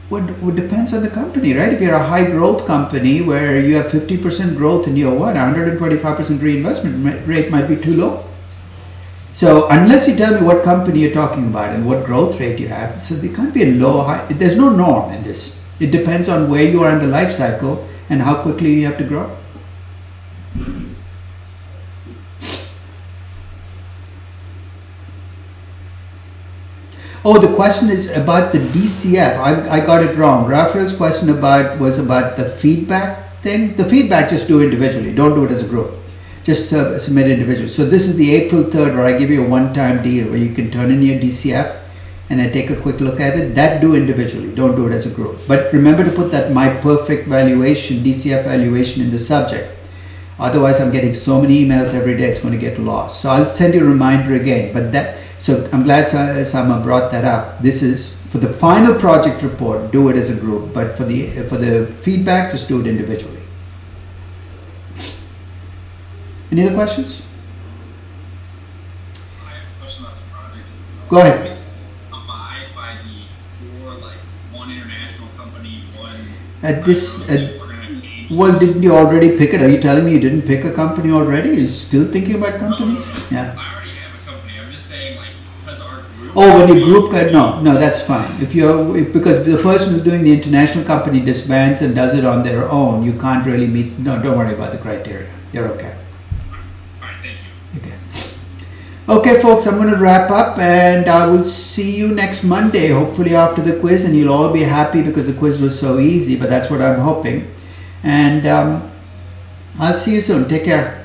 Speaker 1: What depends on the company, right? If you're a high growth company where you have 50% growth in year one, 125% reinvestment rate might be too low. So unless you tell me what company you're talking about and what growth rate you have, so there can't be a low, high. There's no norm in this. It depends on where you are in the life cycle and how quickly you have to grow. Oh, the question is about the DCF. I got it wrong. Raphael's question was about the feedback thing. The feedback, just do individually. Don't do it as a group. Just submit individually. So this is the April 3rd where I give you a one-time deal where you can turn in your DCF and I take a quick look at it. That do individually. Don't do it as a group. But remember to put that my perfect valuation, DCF valuation in the subject. Otherwise, I'm getting so many emails every day, it's going to get lost. So I'll send you a reminder again. So I'm glad Sama brought that up. This is for the final project report, do it as a group. But for the feedback, just do it individually. Any other questions?
Speaker 16: I have a question about the project.
Speaker 1: Go ahead.
Speaker 16: Abide by the four, like one international company, one.
Speaker 1: Well, didn't you already pick it? Are you telling me you didn't pick a company already? You're still thinking about companies? Yeah.
Speaker 16: I already have a company. I'm just saying, like, because our group.
Speaker 1: Oh, when you group cut, no, that's fine. Because the person who's doing the international company disbands and does it on their own, you can't really meet. No, don't worry about the criteria. You're okay.
Speaker 16: All right, thank you.
Speaker 1: Okay. Okay, folks, I'm going to wrap up and I will see you next Monday, hopefully after the quiz, and you'll all be happy because the quiz was so easy, but that's what I'm hoping. And I'll see you soon. Take care.